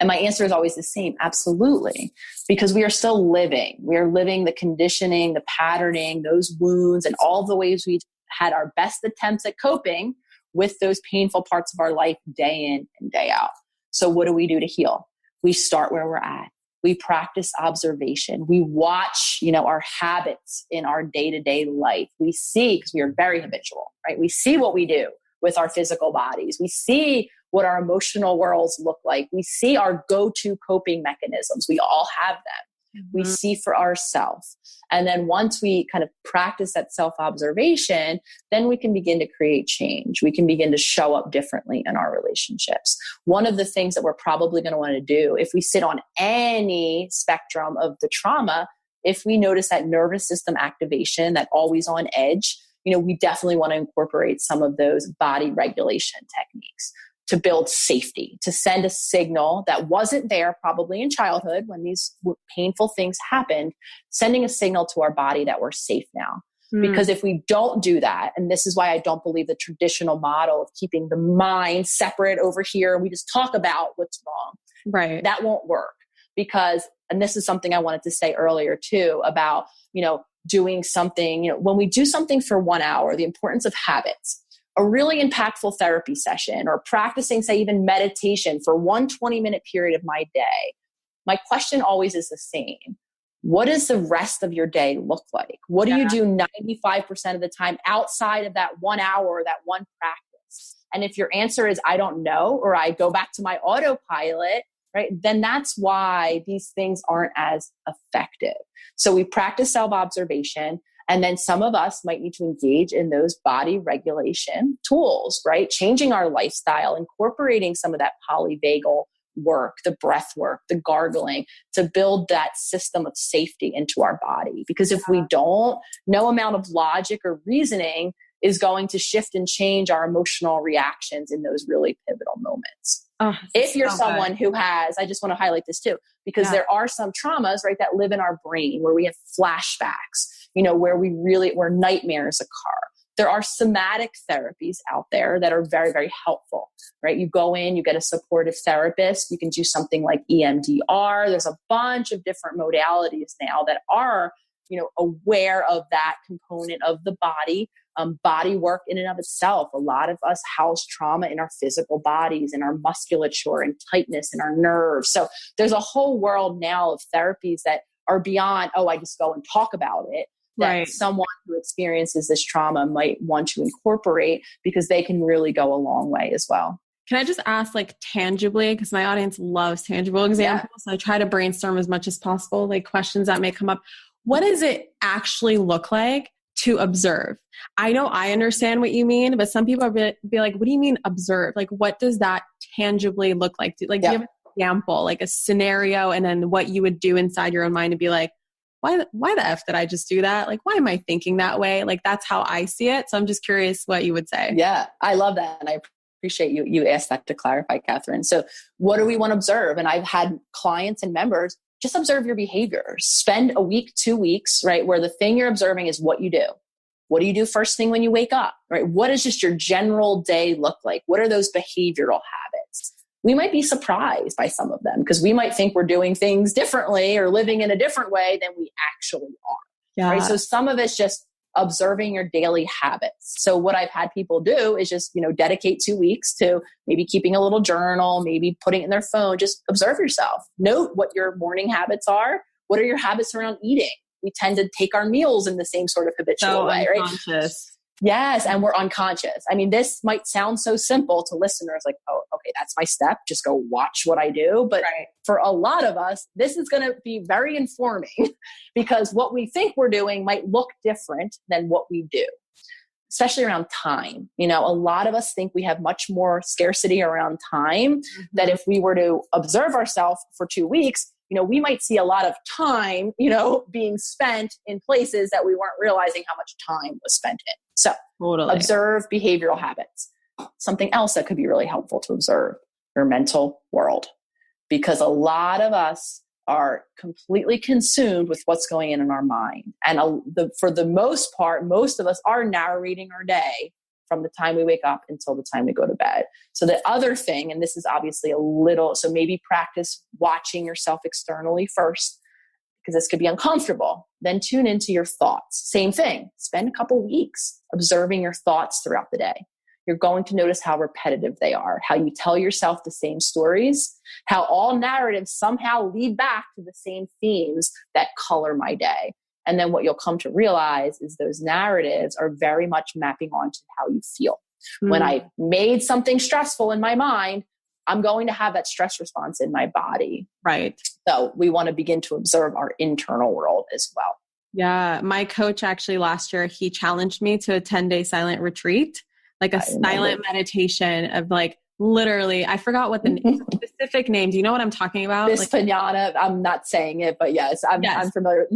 And my answer is always the same. Absolutely. Because we are still living. We are living the conditioning, the patterning, those wounds, and all the ways we had our best attempts at coping with those painful parts of our life day in and day out. So what do we do to heal? We start where we're at. We practice observation. We watch, our habits in our day-to-day life. We see, because we are very habitual, right? We see what we do with our physical bodies. We see what our emotional worlds look like. We see our go-to coping mechanisms. We all have them. We see for ourselves. And then once we kind of practice that self-observation, then we can begin to create change. We can begin to show up differently in our relationships. One of the things that we're probably going to want to do if we sit on any spectrum of the trauma, if we notice that nervous system activation, that always on edge, we definitely want to incorporate some of those body regulation techniques to build safety, to send a signal that wasn't there probably in childhood when these painful things happened, sending a signal to our body that we're safe now. Because if we don't do that, and this is why I don't believe the traditional model of keeping the mind separate over here, and we just talk about what's wrong, right? That won't work because, and this is something I wanted to say earlier too, about, doing something, when we do something for 1 hour, the importance of habits. A really impactful therapy session or practicing, say, even meditation for 1 20-minute period of my day, my question always is the same. What does the rest of your day look like? What do you do 95% of the time outside of that 1 hour or that one practice? And if your answer is, I don't know, or I go back to my autopilot, right, then that's why these things aren't as effective. So we practice self-observation. And then some of us might need to engage in those body regulation tools, right? Changing our lifestyle, incorporating some of that polyvagal work, the breath work, the gargling, to build that system of safety into our body. Because if we don't, no amount of logic or reasoning is going to shift and change our emotional reactions in those really pivotal moments. If you're someone who has, I just want to highlight this too, because there are some traumas, right, that live in our brain where we have flashbacks, where nightmares occur. There are somatic therapies out there that are very, very helpful, right? You go in, you get a supportive therapist. You can do something like EMDR. There's a bunch of different modalities now that are, aware of that component of the body. Body work in and of itself. A lot of us house trauma in our physical bodies, in our musculature and tightness in our nerves. So there's a whole world now of therapies that are beyond, I just go and talk about it. That someone who experiences this trauma might want to incorporate because they can really go a long way as well. Can I just ask tangibly, because my audience loves tangible examples. So I try to brainstorm as much as possible, questions that may come up. What does it actually look like to observe? I know I understand what you mean, but some people be like, what do you mean observe? What does that tangibly look like? Do you have an example, a scenario, and then what you would do inside your own mind to be like, why the F did I just do that? Why am I thinking that way? That's how I see it. So I'm just curious what you would say. Yeah, I love that. And I appreciate you asked that to clarify, Catherine. So what do we want to observe? And I've had clients and members just observe your behaviors. Spend a week, 2 weeks, right, where the thing you're observing is what you do. What do you do first thing when you wake up, right? What does just your general day look like? What are those behavioral habits? We might be surprised by some of them because we might think we're doing things differently or living in a different way than we actually are, right? So some of it's just observing your daily habits. So what I've had people do is just, dedicate 2 weeks to maybe keeping a little journal, maybe putting it in their phone, just observe yourself. Note what your morning habits are. What are your habits around eating? We tend to take our meals in the same sort of habitual way, right? Yes. And we're unconscious. I mean, this might sound so simple to listeners, oh, okay, that's my step. Just go watch what I do. But for a lot of us, this is going to be very informing because what we think we're doing might look different than what we do, especially around time. A lot of us think we have much more scarcity around time, that if we were to observe ourselves for 2 weeks, we might see a lot of time, being spent in places that we weren't realizing how much time was spent in. So observe behavioral habits. Something else that could be really helpful to observe, your mental world, because a lot of us are completely consumed with what's going in our mind. And for the most part, most of us are narrating our day from the time we wake up until the time we go to bed. So the other thing, and this is obviously so maybe practice watching yourself externally first, because this could be uncomfortable. Then tune into your thoughts. Same thing. Spend a couple weeks observing your thoughts throughout the day. You're going to notice how repetitive they are, how you tell yourself the same stories, how all narratives somehow lead back to the same themes that color my day. And then what you'll come to realize is those narratives are very much mapping onto how you feel. When I made something stressful in my mind, I'm going to have that stress response in my body. Right. So we want to begin to observe our internal world as well. Yeah. My coach actually last year, he challenged me to a 10-day silent retreat, like a silent meditation of like, literally, I forgot what the specific name. Do you know what I'm talking about? Bispinana. I'm not saying it, but yes, I'm familiar.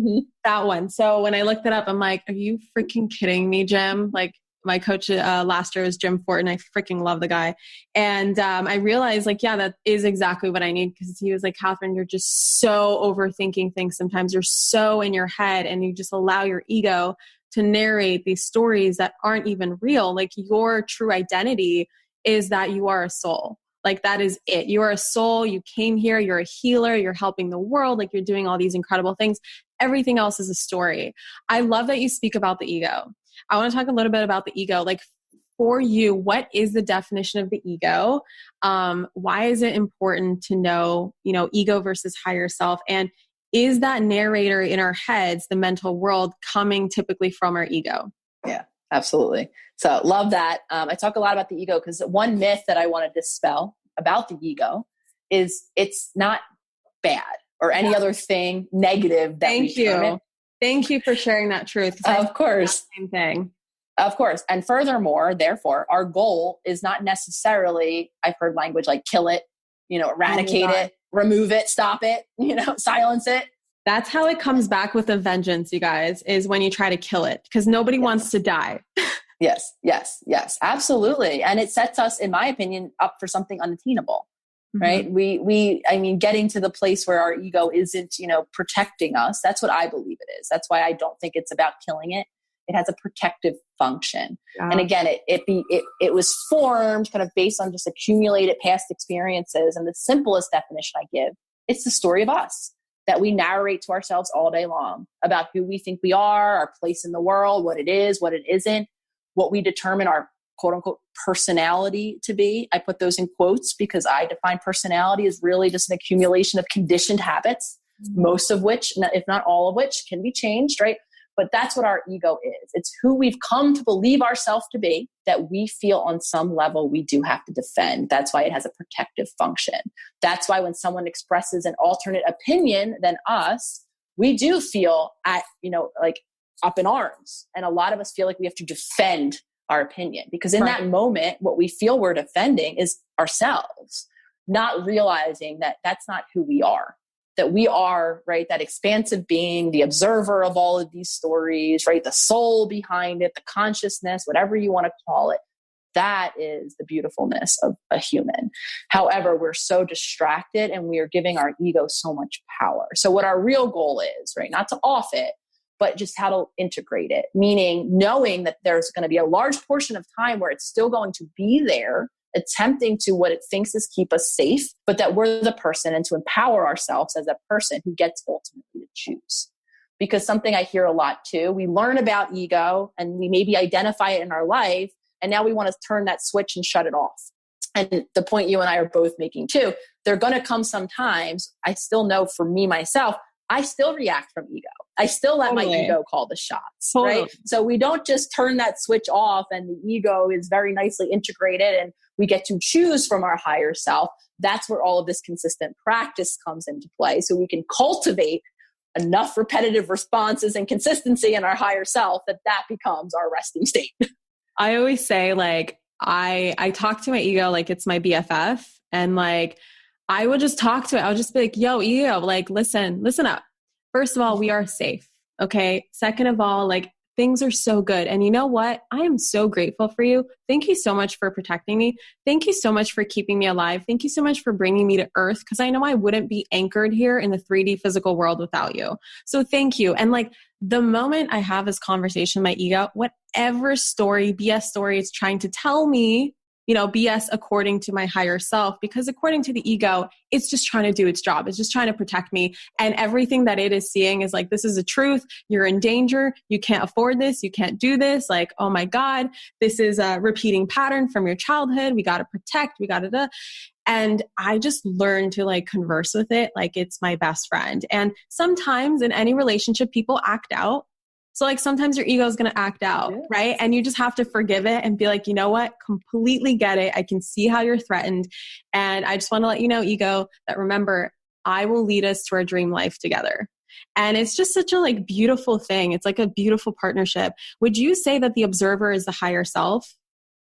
That one. So when I looked it up, I'm like, are you freaking kidding me, Jim? Like my coach last year was Jim Fortin. I freaking love the guy. And I realized like, yeah, that is exactly what I need. Because he was like, Catherine, you're just so overthinking things. Sometimes you're so in your head and you just allow your ego to narrate these stories that aren't even real. Like your true identity is that you are a soul. Like that is it. You are a soul. You came here. You're a healer. You're helping the world. Like you're doing all these incredible things. Everything else is a story. I love that you speak about the ego. I want to talk a little bit about the ego. Like for you, what is the definition of the ego? Why is it important to know, ego versus higher self? And is that narrator in our heads, the mental world, coming typically from our ego? Yeah, absolutely. So love that. I talk a lot about the ego because one myth that I want to dispel about the ego is it's not bad or any other thing negative. Thank you. Thank you for sharing that truth. Of course. Same thing. Of course. And furthermore, therefore, our goal is not necessarily, I've heard language like kill it, eradicate it, remove it, stop it, silence it. That's how it comes back with a vengeance, you guys, is when you try to kill it because nobody wants to die. Yes, absolutely. And it sets us, in my opinion, up for something unattainable, right? Getting to the place where our ego isn't, protecting us. That's what I believe it is. That's why I don't think it's about killing it. It has a protective function. Yeah. And again, it was formed kind of based on just accumulated past experiences. And the simplest definition I give, it's the story of us that we narrate to ourselves all day long about who we think we are, our place in the world, what it is, what it isn't, what we determine our quote unquote personality to be. I put those in quotes because I define personality as really just an accumulation of conditioned habits, most of which, if not all of which, can be changed, right? But that's what our ego is. It's who we've come to believe ourselves to be that we feel on some level we do have to defend. That's why it has a protective function. That's why when someone expresses an alternate opinion than us, we do feel like up in arms. And a lot of us feel like we have to defend our opinion because in that moment, what we feel we're defending is ourselves, not realizing that that's not who we are. That we are, right, that expansive being, the observer of all of these stories, right, the soul behind it, the consciousness, whatever you want to call it. That is the beautifulness of a human. However, we're so distracted and we are giving our ego so much power. So what our real goal is, right, not to off it, but just how to integrate it, meaning knowing that there's going to be a large portion of time where it's still going to be there, attempting to what it thinks is keep us safe, but that we're the person and to empower ourselves as a person who gets ultimately to choose. Because something I hear a lot too, we learn about ego and we maybe identify it in our life, and now we want to turn that switch and shut it off. And the point you and I are both making too, they're going to come sometimes. I still know for me, myself, I still react from ego. I still let my ego call the shots, right? So we don't just turn that switch off and the ego is very nicely integrated and we get to choose from our higher self. That's where all of this consistent practice comes into play. So we can cultivate enough repetitive responses and consistency in our higher self that becomes our resting state. I always say like, I talk to my ego like it's my BFF, and like, I would just talk to it. I would just be like, yo, ego, like, listen up. First of all, we are safe. Okay. Second of all, like, things are so good. And you know what? I am so grateful for you. Thank you so much for protecting me. Thank you so much for keeping me alive. Thank you so much for bringing me to earth, because I know I wouldn't be anchored here in the 3D physical world without you. So thank you. And like, the moment I have this conversation with my ego, whatever story, BS story it's trying to tell me, BS according to my higher self, because according to the ego, it's just trying to do its job. It's just trying to protect me. And everything that it is seeing is like, this is a truth. You're in danger. You can't afford this. You can't do this. Like, oh my God, this is a repeating pattern from your childhood. We got to protect. We got to. And I just learned to like converse with it like it's my best friend. And sometimes in any relationship, people act out. So like sometimes your ego is going to act out, right? And you just have to forgive it and be like, you know what? Completely get it. I can see how you're threatened. And I just want to let you know, ego, that remember, I will lead us to our dream life together. And it's just such a like beautiful thing. It's like a beautiful partnership. Would you say that the observer is the higher self?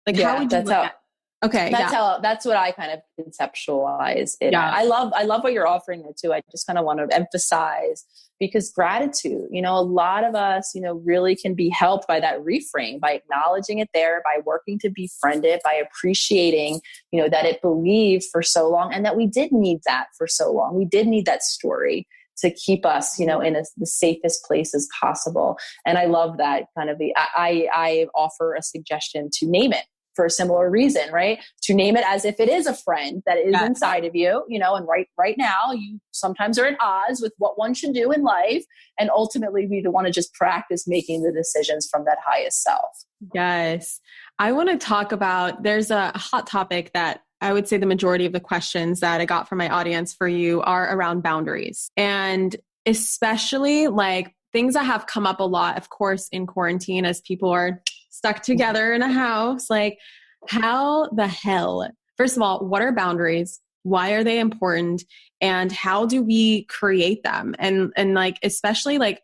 Like Yeah, how would you that's look how. at? Okay, That's what I kind of conceptualize it. Yeah. I love what you're offering there too. I just kind of want to emphasize, because gratitude, a lot of us, really can be helped by that reframe, by acknowledging it there, by working to befriend it, by appreciating, that it believed for so long and that we did need that for so long. We did need that story to keep us, in the safest place as possible. And I love that kind of I offer a suggestion to name it for a similar reason, right? To name it as if it is a friend that is inside of you, and right now you sometimes are at odds with what one should do in life. And ultimately we want to just practice making the decisions from that highest self. Yes. I want to talk about, there's a hot topic that I would say the majority of the questions that I got from my audience for you are around boundaries, and especially like things that have come up a lot, of course, in quarantine as people are stuck together in a house. Like, how the hell, first of all, what are boundaries? Why are they important? And how do we create them? And like, especially like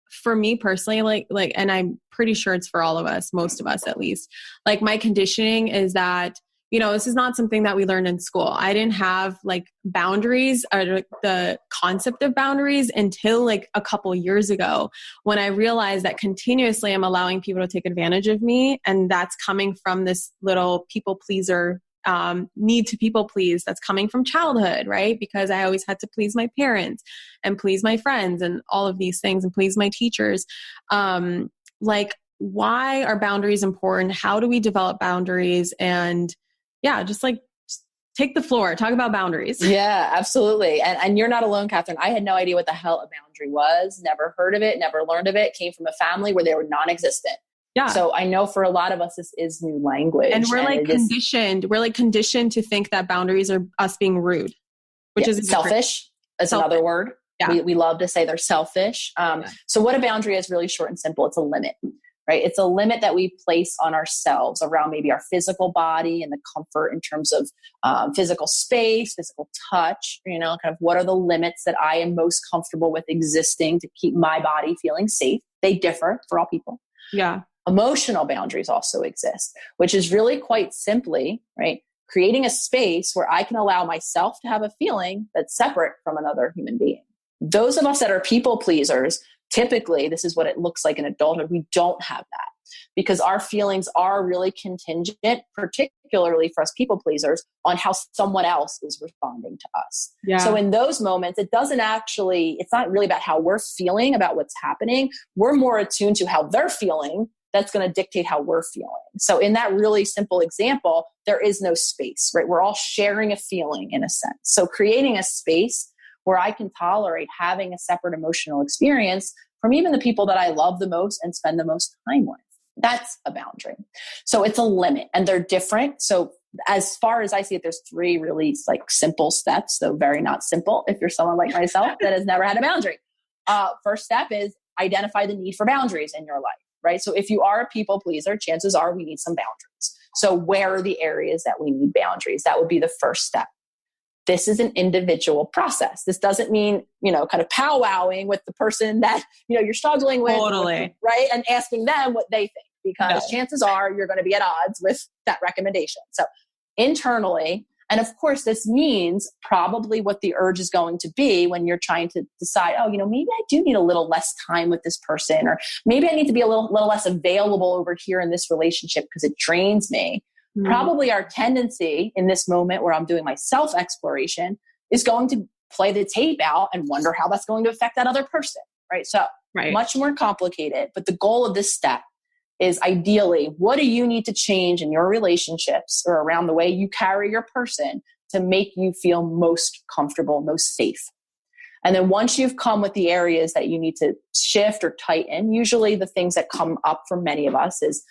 for me personally, like, and I'm pretty sure it's for all of us, most of us at least, like my conditioning is that, this is not something that we learned in school. I didn't have like boundaries or the concept of boundaries until like a couple years ago, when I realized that continuously I'm allowing people to take advantage of me. And that's coming from this little people pleaser need to people please that's coming from childhood, right? Because I always had to please my parents and please my friends and all of these things and please my teachers. Like, why are boundaries important? How do we develop boundaries? And just take the floor, talk about boundaries. Yeah, absolutely. And you're not alone, Catherine. I had no idea what the hell a boundary was, never heard of it, never learned of it, came from a family where they were non-existent. Yeah. So I know for a lot of us, this is new language. And we're conditioned to think that boundaries are us being rude, which is selfish. That's another word. Yeah. We love to say they're selfish. So what a boundary is, really short and simple. It's a limit, right? It's a limit that we place on ourselves around maybe our physical body and the comfort in terms of physical space, physical touch, kind of what are the limits that I am most comfortable with existing to keep my body feeling safe. They differ for all people. Yeah. Emotional boundaries also exist, which is really quite simply, right, creating a space where I can allow myself to have a feeling that's separate from another human being. Those of us that are people pleasers, typically, this is what it looks like in adulthood. We don't have that because our feelings are really contingent, particularly for us people pleasers, on how someone else is responding to us. Yeah. So in those moments, it's not really about how we're feeling about what's happening. We're more attuned to how they're feeling. That's going to dictate how we're feeling. So in that really simple example, there is no space, right? We're all sharing a feeling in a sense. So creating a space where I can tolerate having a separate emotional experience from even the people that I love the most and spend the most time with. That's a boundary. So it's a limit and they're different. So as far as I see it, there's 3 really like simple steps, though very not simple if you're someone like myself that has never had a boundary. First step is identify the need for boundaries in your life, right? So if you are a people pleaser, chances are we need some boundaries. So where are the areas that we need boundaries? That would be the first step. This is an individual process. This doesn't mean, kind of powwowing with the person that, you're struggling with, totally. Right? And asking them what they think, because chances are you're going to be at odds with that recommendation. So internally, and of course, this means probably what the urge is going to be when you're trying to decide, maybe I do need a little less time with this person, or maybe I need to be a little less available over here in this relationship because it drains me. Mm-hmm. Probably our tendency in this moment where I'm doing my self-exploration is going to play the tape out and wonder how that's going to affect that other person, right? So much more complicated, but the goal of this step is ideally, what do you need to change in your relationships or around the way you carry your person to make you feel most comfortable, most safe? And then once you've come with the areas that you need to shift or tighten, usually the things that come up for many of us is,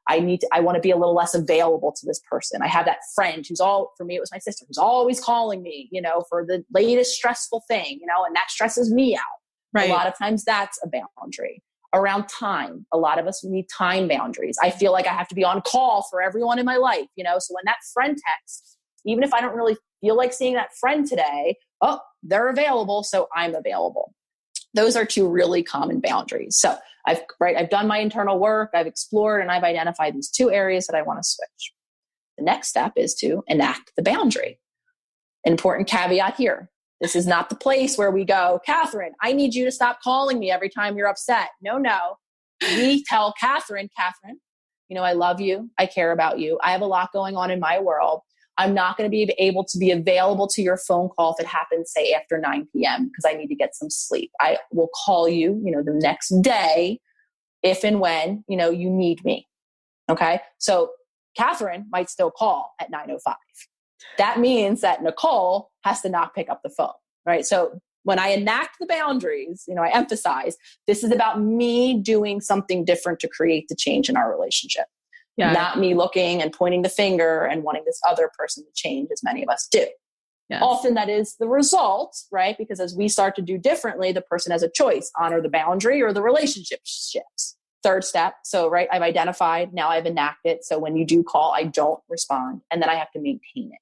I want to be a little less available to this person. I have that friend for me, it was my sister, who's always calling me, for the latest stressful thing, and that stresses me out. Right. A lot of times that's a boundary. Around time, a lot of us need time boundaries. I feel like I have to be on call for everyone in my life, so when that friend texts, even if I don't really feel like seeing that friend today, oh, they're available, so I'm available. Those are two really common boundaries. So I've done my internal work, I've explored, and I've identified these two areas that I want to switch. The next step is to enact the boundary. An important caveat here. This is not the place where we go, Catherine, I need you to stop calling me every time you're upset. No. We tell Catherine, I love you. I care about you. I have a lot going on in my world. I'm not going to be able to be available to your phone call if it happens, say, after 9 p.m. because I need to get some sleep. I will call you, the next day if and when, you need me. Okay. So Catherine might still call at 9:05. That means that Nicole has to not pick up the phone, right? So when I enact the boundaries, I emphasize this is about me doing something different to create the change in our relationship. Yeah. Not me looking and pointing the finger and wanting this other person to change, as many of us do. Yes. Often that is the result, right? Because as we start to do differently, the person has a choice, honor the boundary or the relationship shifts. Third step. So, right, I've identified, now I've enacted. So when you do call, I don't respond. And then I have to maintain it.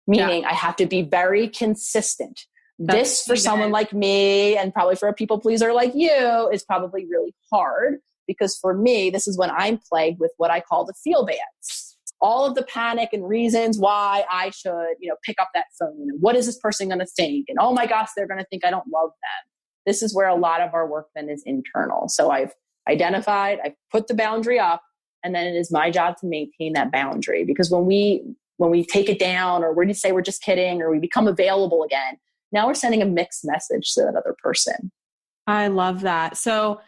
Meaning I have to be very consistent. This for someone like me, and probably for a people pleaser like you, is probably really hard, because for me, this is when I'm plagued with what I call the feel bads. All of the panic and reasons why I should, pick up that phone. And what is this person going to think? And oh my gosh, they're going to think I don't love them. This is where a lot of our work then is internal. So I've identified, I've put the boundary up, and then it is my job to maintain that boundary. Because when we take it down, or we say we're just kidding, or we become available again, now we're sending a mixed message to that other person. I love that. So,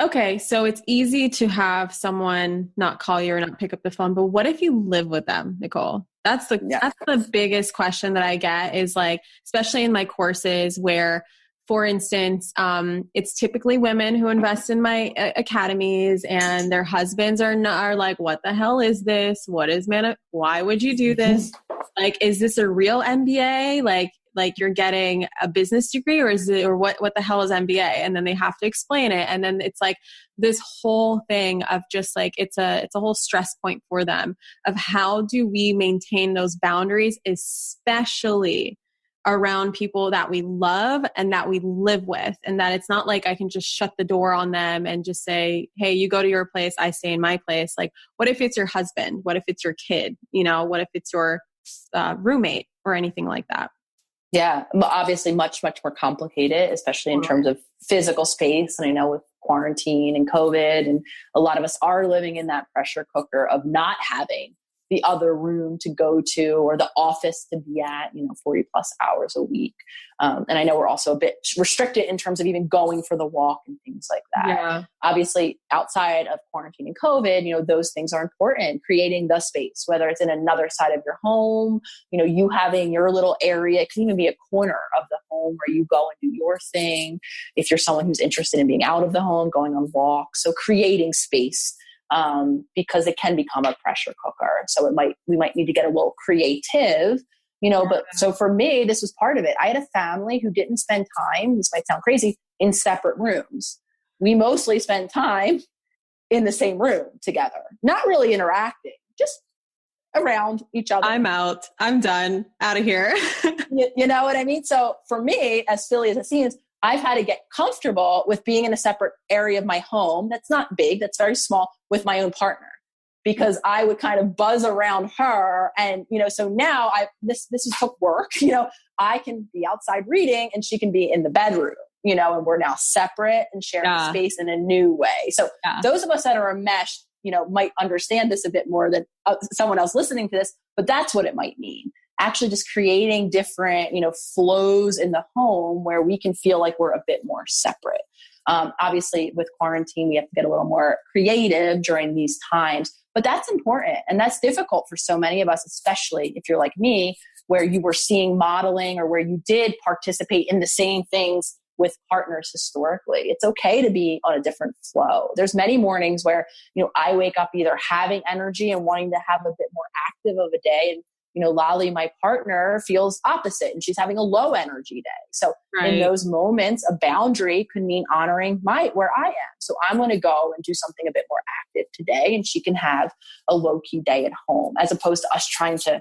okay. So it's easy to have someone not call you or not pick up the phone, but what if you live with them, Nicole? That's the biggest question that I get, is like, especially in my courses where, for instance, it's typically women who invest in my academies, and their husbands are like, what the hell is this? What is why would you do this? Like, is this a real MBA? Like you're getting a business degree, or what the hell is MBA? And then they have to explain it. And then it's like this whole thing of just like, it's a whole stress point for them of how do we maintain those boundaries, especially around people that we love and that we live with, and that it's not like I can just shut the door on them and just say, hey, you go to your place, I stay in my place. Like, what if it's your husband? What if it's your kid? What if it's your roommate or anything like that? Yeah, obviously much, much more complicated, especially in terms of physical space. And I know with quarantine and COVID, and a lot of us are living in that pressure cooker of not having the other room to go to or the office to be at, 40 plus hours a week. And I know we're also a bit restricted in terms of even going for the walk and things like that. Yeah. Obviously, outside of quarantine and COVID, those things are important. Creating the space, whether it's in another side of your home, you having your little area. It can even be a corner of the home where you go and do your thing. If you're someone who's interested in being out of the home, going on walks. So creating space, because it can become a pressure cooker. So we might need to get a little creative, but so for me, this was part of it. I had a family who didn't spend time, this might sound crazy, in separate rooms. We mostly spent time in the same room together, not really interacting, just around each other. I'm out. I'm done. Out of here. You know what I mean? So for me, as silly as it seems, I've had to get comfortable with being in a separate area of my home that's not big, that's very small, with my own partner, because I would kind of buzz around her. And, so now this is hook work, I can be outside reading and she can be in the bedroom, and we're now separate and sharing space in a new way. So those of us that are enmeshed, might understand this a bit more than someone else listening to this, but that's what it might mean. Actually just creating different, flows in the home where we can feel like we're a bit more separate. Obviously with quarantine, we have to get a little more creative during these times, but that's important. And that's difficult for so many of us, especially if you're like me, where you were seeing modeling or where you did participate in the same things with partners historically. It's okay to be on a different flow. There's many mornings where, I wake up either having energy and wanting to have a bit more active of a day, and Lolly, my partner, feels opposite and she's having a low energy day. So in those moments, a boundary could mean honoring where I am. So I'm going to go and do something a bit more active today, and she can have a low key day at home, as opposed to us trying to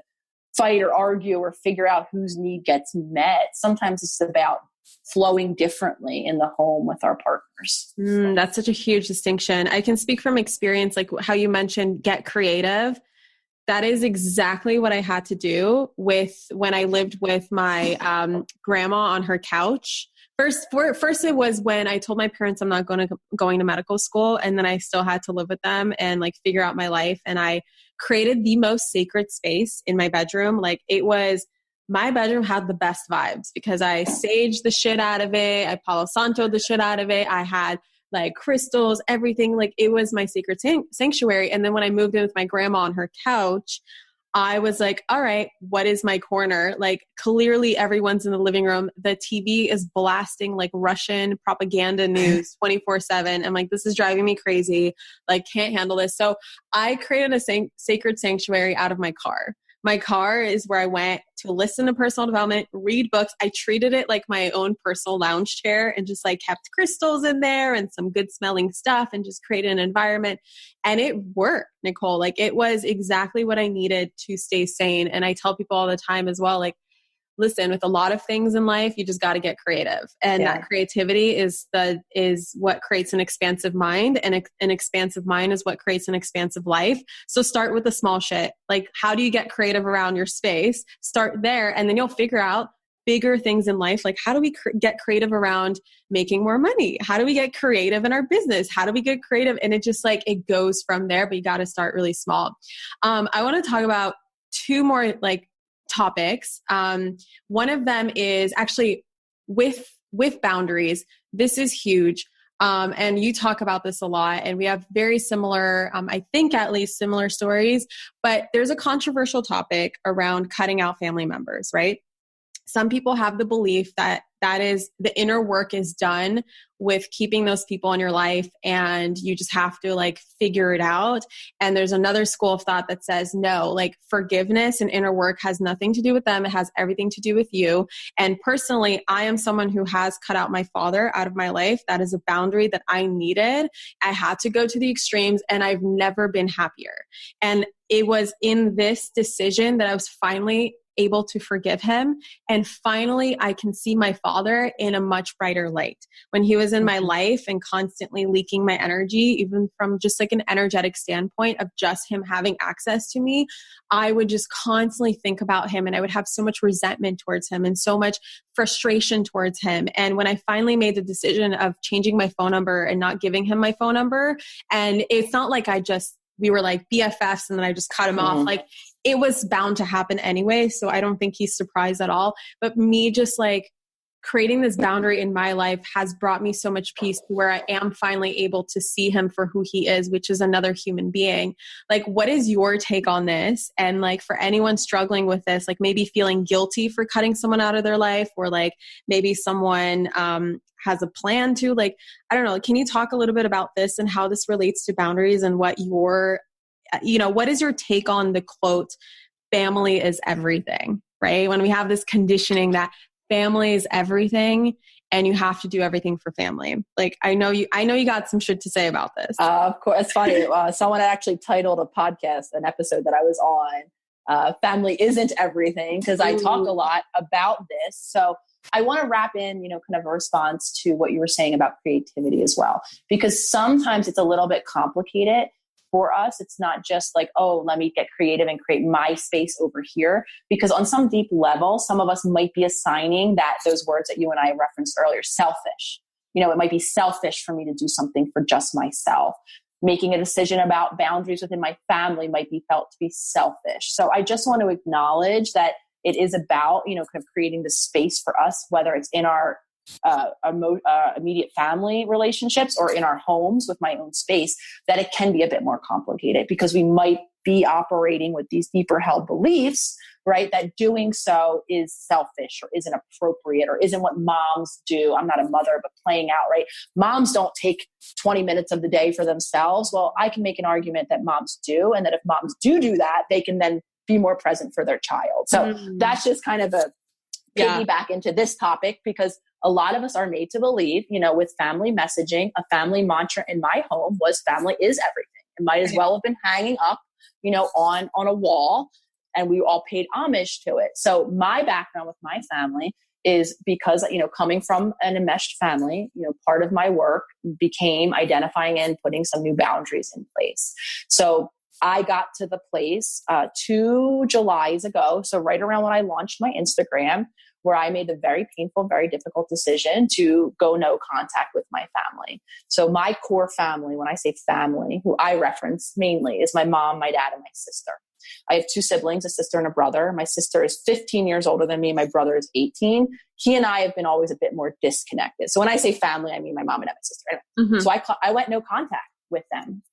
fight or argue or figure out whose need gets met. Sometimes it's about flowing differently in the home with our partners. That's such a huge distinction. I can speak from experience, like how you mentioned, get creative. That is exactly what I had to do when I lived with my grandma on her couch. First, it was when I told my parents I'm not going to medical school, and then I still had to live with them and like figure out my life. And I created the most sacred space in my bedroom. Like my bedroom had the best vibes because I saged the shit out of it. I Palo Santo'd the shit out of it. I had like crystals, everything. Like it was my sacred sanctuary. And then when I moved in with my grandma on her couch, I was like, all right, what is my corner? Like clearly everyone's in the living room. The TV is blasting like Russian propaganda news 24/7. I'm like, this is driving me crazy. Like can't handle this. So I created a sacred sanctuary out of my car. My car is where I went to listen to personal development, read books. I treated it like my own personal lounge chair and just like kept crystals in there and some good smelling stuff and just created an environment. And it worked, Nicole. Like it was exactly what I needed to stay sane. And I tell people all the time as well, like, listen, with a lot of things in life, you just got to get creative. And that creativity is what creates an expansive mind. And an expansive mind is what creates an expansive life. So start with the small shit. Like, how do you get creative around your space? Start there. And then you'll figure out bigger things in life. Like, how do we get creative around making more money? How do we get creative in our business? How do we get creative? And it just like, it goes from there, but you got to start really small. I want to talk about two more like topics. One of them is actually with boundaries. This is huge. And you talk about this a lot, and we have very similar, I think at least similar stories, but there's a controversial topic around cutting out family members, right? Some people have the belief that is the inner work is done with keeping those people in your life, and you just have to like figure it out. And there's another school of thought that says, no, like forgiveness and inner work has nothing to do with them. It has everything to do with you. And personally, I am someone who has cut out my father out of my life. That is a boundary that I needed. I had to go to the extremes, and I've never been happier. And it was in this decision that I was finally able to forgive him. And finally, I can see my father in a much brighter light. When he was in my life and constantly leaking my energy, even from just like an energetic standpoint of just him having access to me, I would just constantly think about him, and I would have so much resentment towards him and so much frustration towards him. And when I finally made the decision of changing my phone number and not giving him my phone number, and it's not like we were like BFFs and then I just cut him off. Like it was bound to happen anyway. So I don't think he's surprised at all. But me just like creating this boundary in my life has brought me so much peace to where I am finally able to see him for who he is, which is another human being. Like, what is your take on this? And like for anyone struggling with this, like maybe feeling guilty for cutting someone out of their life, or like maybe someone has a plan to, like, I don't know, can you talk a little bit about this and how this relates to boundaries and what what is your take on the quote, family is everything, right? When we have this conditioning that family is everything and you have to do everything for family. Like, I know you got some shit to say about this. Of course. It's funny. Someone had actually titled a podcast, an episode that I was on, Family Isn't Everything, because I talk a lot about this. So I want to wrap in, kind of a response to what you were saying about creativity as well, because sometimes it's a little bit complicated for us. It's not just like, oh, let me get creative and create my space over here, because on some deep level, some of us might be assigning that those words that you and I referenced earlier, selfish. It might be selfish for me to do something for just myself. Making a decision about boundaries within my family might be felt to be selfish. So I just want to acknowledge that it is about, kind of creating the space for us, whether it's in our immediate family relationships or in our homes with my own space, that it can be a bit more complicated because we might be operating with these deeper held beliefs, right? That doing so is selfish or isn't appropriate or isn't what moms do. I'm not a mother, but playing out, right? Moms don't take 20 minutes of the day for themselves. Well, I can make an argument that moms do, and that if moms do that, they can then be more present for their child. So that's just kind of a piggyback into this topic, because a lot of us are made to believe, with family messaging, a family mantra in my home was family is everything. It might as well have been hanging up, on a wall. and we all paid homage to it. So my background with my family is because, coming from an enmeshed family, part of my work became identifying and putting some new boundaries in place. So I got to the place 2 Julys ago, so right around when I launched my Instagram, where I made the very painful, very difficult decision to go no contact with my family. So my core family, when I say family, who I reference mainly, is my mom, my dad, and my sister. I have 2 siblings, a sister and a brother. My sister is 15 years older than me. My brother is 18. He and I have been always a bit more disconnected. So when I say family, I mean my mom and my sister. Mm-hmm. So I went no contact with them.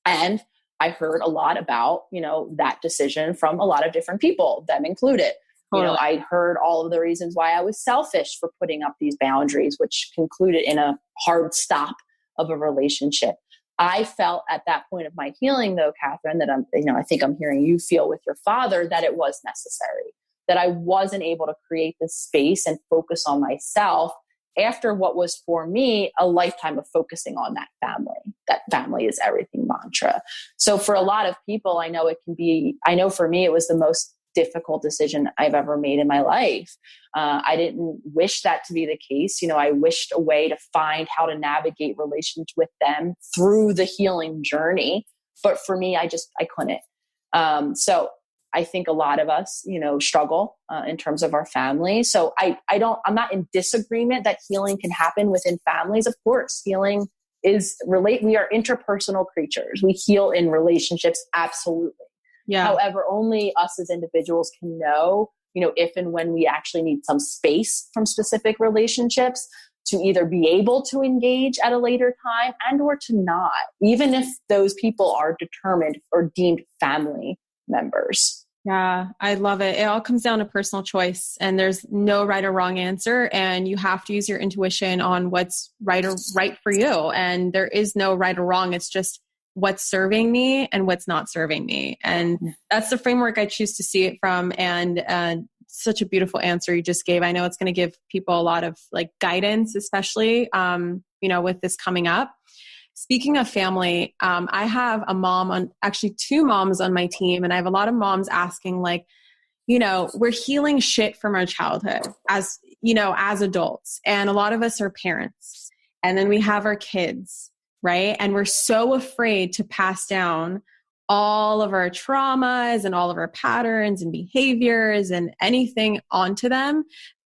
And I heard a lot about, that decision from a lot of different people, them included. Totally. I heard all of the reasons why I was selfish for putting up these boundaries, which concluded in a hard stop of a relationship. I felt at that point of my healing, though, Catherine, that I think I'm hearing you feel with your father, that it was necessary, that I wasn't able to create this space and focus on myself after what was for me a lifetime of focusing on that family. That family is everything mantra. So for a lot of people, I know for me, it was the most difficult decision I've ever made in my life. I didn't wish that to be the case. I wished a way to find how to navigate relations with them through the healing journey. But for me, I couldn't. So I think a lot of us, struggle in terms of our family. So I'm not in disagreement that healing can happen within families. Of course, healing we are interpersonal creatures. We heal in relationships. Absolutely. Yeah. However, only us as individuals can know, if and when we actually need some space from specific relationships to either be able to engage at a later time and or to not, even if those people are determined or deemed family members. Yeah, I love it. It all comes down to personal choice, and there's no right or wrong answer, and you have to use your intuition on what's right for you. And there is no right or wrong. It's just what's serving me and what's not serving me. And that's the framework I choose to see it from. And such a beautiful answer you just gave. I know it's going to give people a lot of guidance, especially, with this coming up. Speaking of family, I have actually 2 moms on my team, and I have a lot of moms asking we're healing shit from our childhood as adults. And a lot of us are parents, and then we have our kids. Right. And we're so afraid to pass down all of our traumas and all of our patterns and behaviors and anything onto them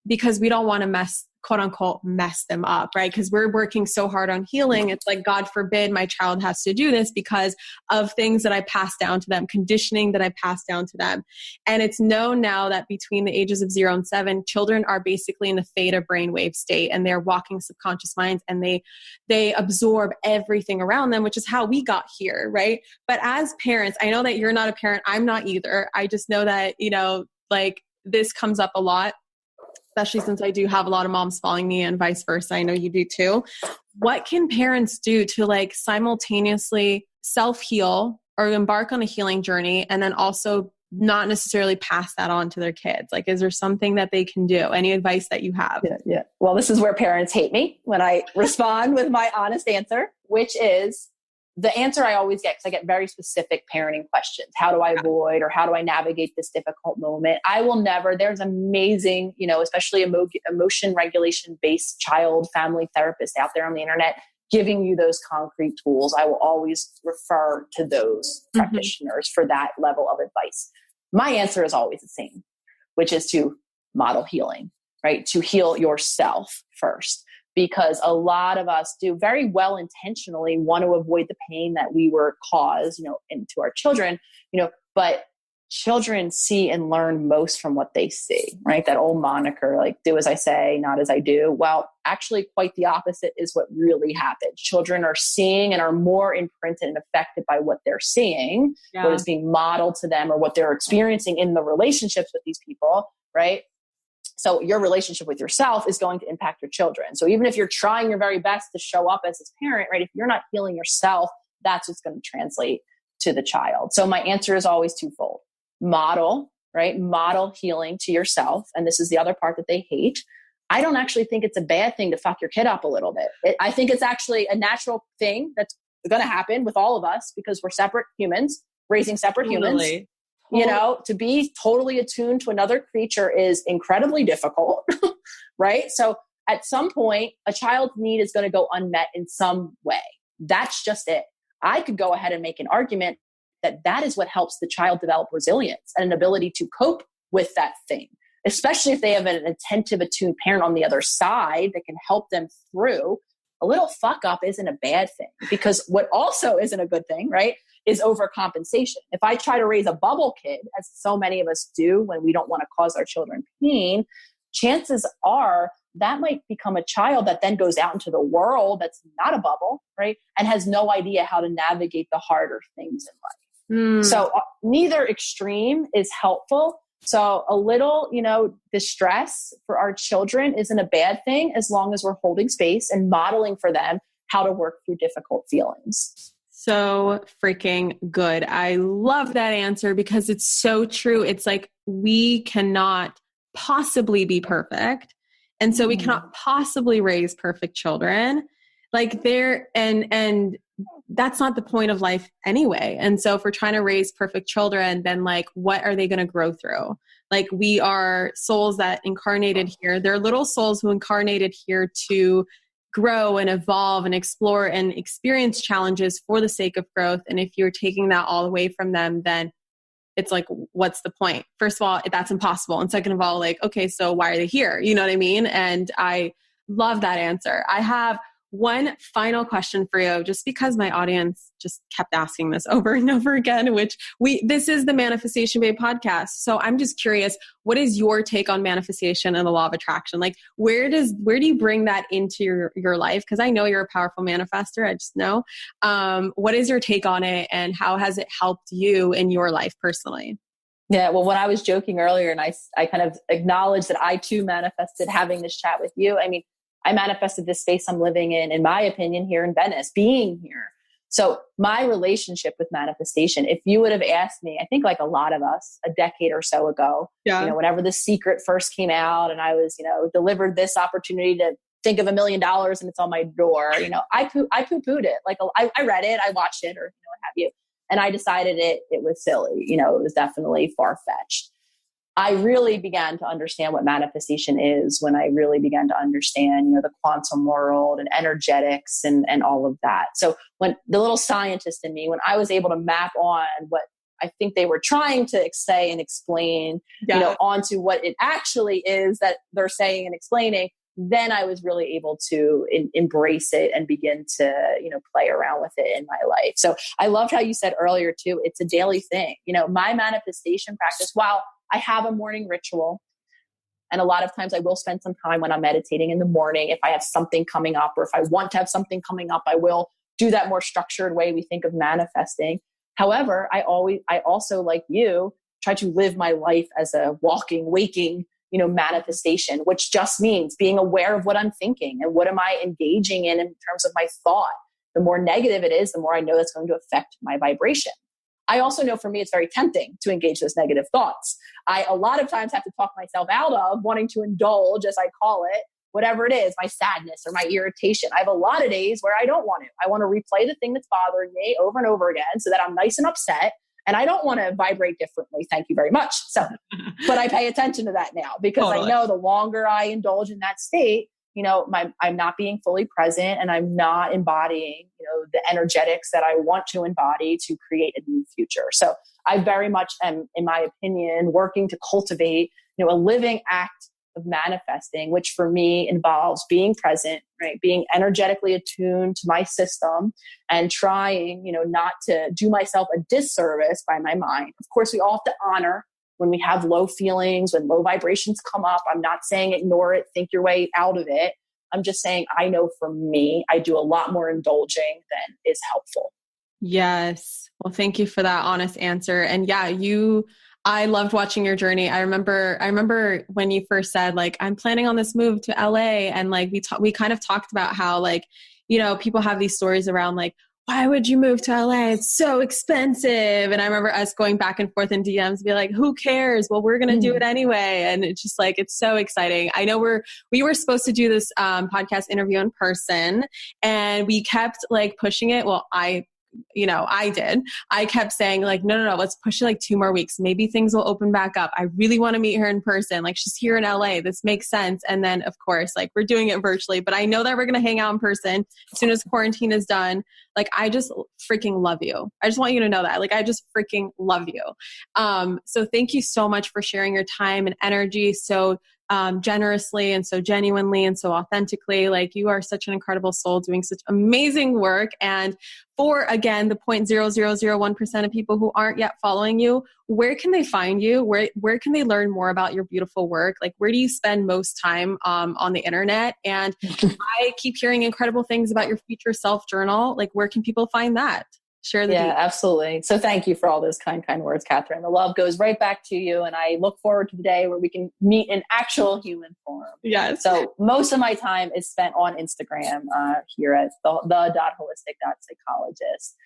because we don't want to quote unquote, mess them up, right? Because we're working so hard on healing. It's like, God forbid my child has to do this because of things that I passed down to them, conditioning that I passed down to them. And it's known now that between the ages of 0 and 7, children are basically in the theta brainwave state, and they're walking subconscious minds, and they absorb everything around them, which is how we got here, right? But as parents, I know that you're not a parent. I'm not either. I just know that, this comes up a lot, especially since I do have a lot of moms following me and vice versa. I know you do too. What can parents do to simultaneously self-heal or embark on a healing journey and then also not necessarily pass that on to their kids? Is there something that they can do? Any advice that you have? Yeah. Well, this is where parents hate me when I respond with my honest answer, which is the answer I always get, because I get very specific parenting questions. How do I avoid, or how do I navigate this difficult moment? I will never, there's amazing, especially emotion regulation based child family therapists out there on the internet giving you those concrete tools. I will always refer to those practitioners for that level of advice. My answer is always the same, which is to model healing, right? To heal yourself first. Because a lot of us do very well intentionally want to avoid the pain that we were caused, into our children, but children see and learn most from what they see, right? That old moniker, do as I say, not as I do. Well, actually quite the opposite is what really happens. Children are seeing and are more imprinted and affected by what they're seeing, what is being modeled to them, or what they're experiencing in the relationships with these people, right? So your relationship with yourself is going to impact your children. So even if you're trying your very best to show up as a parent, right? If you're not healing yourself, that's what's going to translate to the child. So my answer is always twofold. Model, right? Model healing to yourself. And this is the other part that they hate. I don't actually think it's a bad thing to fuck your kid up a little bit. I think it's actually a natural thing that's going to happen with all of us because we're separate humans, raising separate humans. You know, to be totally attuned to another creature is incredibly difficult, right? So at some point, a child's need is going to go unmet in some way. That's just it. I could go ahead and make an argument that that is what helps the child develop resilience and an ability to cope with that thing, especially if they have an attentive, attuned parent on the other side that can help them through. A little fuck up isn't a bad thing, because what also isn't a good thing, right, is overcompensation. If I try to raise a bubble kid, as so many of us do when we don't want to cause our children pain, chances are that might become a child that then goes out into the world that's not a bubble, right, and has no idea how to navigate the harder things in life. So neither extreme is helpful. So a little, distress for our children isn't a bad thing, as long as we're holding space and modeling for them how to work through difficult feelings. So freaking good. I love that answer, because it's so true. It's like, we cannot possibly be perfect. And so we cannot possibly raise perfect children. Like and that's not the point of life anyway. And so if we're trying to raise perfect children, then like, what are they going to grow through? Like, we are souls that incarnated here. They're little souls who incarnated here to grow and evolve and explore and experience challenges for the sake of growth. And if you're taking that all away from them, then it's like, what's the point? First of all, that's impossible. And second of all, like, okay, so why are they here? You know what I mean? And I love that answer. I have one final question for you, just because my audience just kept asking this over and over again, this is the Manifestation Babe podcast. So I'm just curious, what is your take on manifestation and the law of attraction? Like, where do you bring that into your life? Because I know you're a powerful manifester. I just know. What is your take on it, and how has it helped you in your life personally? Yeah, well, when I was joking earlier and I kind of acknowledged that I too manifested having this chat with you, I mean, I manifested this space I'm living in my opinion, here in Venice, being here. So my relationship with manifestation, if you would have asked me, I think like a lot of us a decade or so ago, whenever The Secret first came out and I was, delivered this opportunity to think of $1 million and it's on my door, I poo-pooed it. Like, I read it, I watched it, or what have you. And I decided it was silly. It was definitely far-fetched. I really began to understand what manifestation is when I really began to understand, the quantum world and energetics and all of that. So when the little scientist in me, when I was able to map on what I think they were trying to say and explain, onto what it actually is that they're saying and explaining, then I was really able to embrace it and begin to, play around with it in my life. So I loved how you said earlier too, it's a daily thing. My manifestation practice, while I have a morning ritual, and a lot of times I will spend some time when I'm meditating in the morning. If I have something coming up, or if I want to have something coming up, I will do that more structured way we think of manifesting. However, I also, like you, try to live my life as a walking, waking, manifestation, which just means being aware of what I'm thinking and what am I engaging in terms of my thought. The more negative it is, the more I know that's going to affect my vibration. I also know for me, it's very tempting to engage those negative thoughts. I, a lot of times, have to talk myself out of wanting to indulge, as I call it, whatever it is, my sadness or my irritation. I have a lot of days where I don't want to. I want to replay the thing that's bothering me over and over again so that I'm nice and upset. And I don't want to vibrate differently. Thank you very much. So, but I pay attention to that now, because I know the longer I indulge in that state, I'm not being fully present, and I'm not embodying, the energetics that I want to embody to create a new future. So I very much am, in my opinion, working to cultivate, a living act of manifesting, which for me involves being present, right? Being energetically attuned to my system and trying, not to do myself a disservice by my mind. Of course, we all have to honor when we have low feelings, when low vibrations come up. I'm not saying ignore it, think your way out of it. I'm just saying, I know for me, I do a lot more indulging than is helpful. Yes. Well, thank you for that honest answer. And yeah, I loved watching your journey. I remember when you first said, like, I'm planning on this move to LA. And like, we kind of talked about how, like, people have these stories around like, why would you move to LA? It's so expensive. And I remember us going back and forth in DMs to be like, who cares? Well, we're going to do it anyway. And it's just like, it's so exciting. I know we were supposed to do this podcast interview in person, and we kept like pushing it. Well, I I did. I kept saying like, no, let's push it like 2 more weeks. Maybe things will open back up. I really want to meet her in person. Like she's here in LA. This makes sense. And then of course, like we're doing it virtually, but I know that we're going to hang out in person as soon as quarantine is done. Like, I just freaking love you. I just want you to know that. Like, I just freaking love you. So thank you so much for sharing your time and energy so generously and so genuinely and so authentically. Like, you are such an incredible soul doing such amazing work. And for, again, the 0.0001% of people who aren't yet following you, where can they find you? Where can they learn more about your beautiful work? Like, where do you spend most time on the internet? And I keep hearing incredible things about your future self journal. Like, where can people find that? Share the details. Absolutely. So thank you for all those kind words, Catherine. The love goes right back to you. And I look forward to the day where we can meet in actual human form. Yes. So most of my time is spent on Instagram here at the.holistic.psychologist.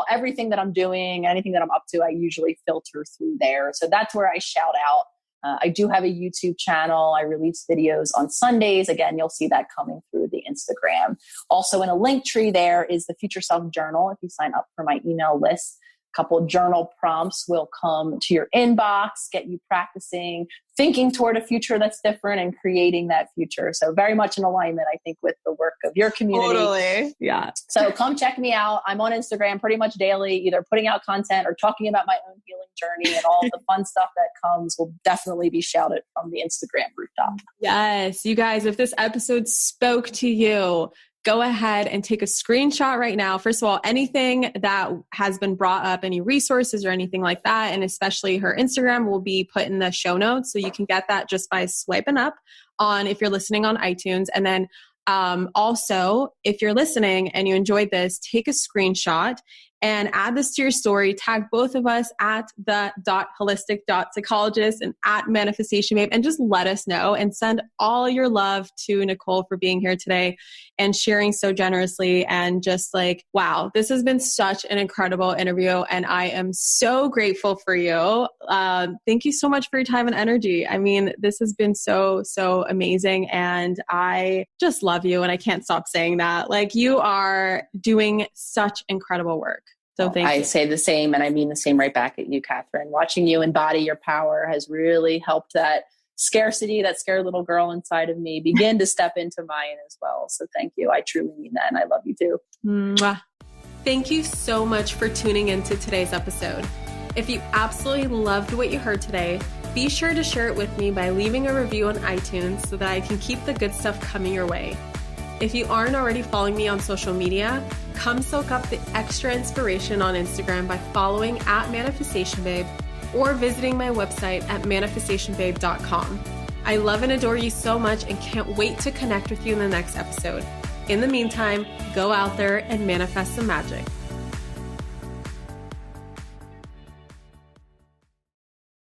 Everything that I'm doing, anything that I'm up to, I usually filter through there. So that's where I shout out. I do have a YouTube channel. I release videos on Sundays. Again, you'll see that coming through the Instagram. Also in a link tree there is the Future Self Journal. If you sign up for my email list, a couple of journal prompts will come to your inbox, get you practicing, thinking toward a future that's different and creating that future. So very much in alignment, I think, with the work of your community. Totally. Yeah. So come check me out. I'm on Instagram pretty much daily, either putting out content or talking about my own healing journey, and all the fun stuff that comes will definitely be shouted from the Instagram rooftop. Yes. You guys, if this episode spoke to you, go ahead and take a screenshot right now. First of all, anything that has been brought up, any resources or anything like that, and especially her Instagram, will be put in the show notes. So you can get that just by swiping up on, if you're listening on iTunes. And then also, if you're listening and you enjoyed this, take a screenshot and add this to your story. Tag both of us at the.holistic.psychologist and at Manifestation Babe, and just let us know, and send all your love to Nicole for being here today and sharing so generously. And just like, wow, this has been such an incredible interview, and I am so grateful for you. Thank you so much for your time and energy. I mean, this has been so amazing, and I just love you, and I can't stop saying that. Like, you are doing such incredible work. So thank you. I say the same, and I mean the same right back at you, Catherine. Watching you embody your power has really helped that scarcity, that scared little girl inside of me, begin to step into mine as well. So thank you. I truly mean that, and I love you too. Mwah. Thank you so much for tuning into today's episode. If you absolutely loved what you heard today, be sure to share it with me by leaving a review on iTunes so that I can keep the good stuff coming your way. If you aren't already following me on social media, come soak up the extra inspiration on Instagram by following at Manifestation Babe or visiting my website at manifestationbabe.com. I love and adore you so much and can't wait to connect with you in the next episode. In the meantime, go out there and manifest some magic.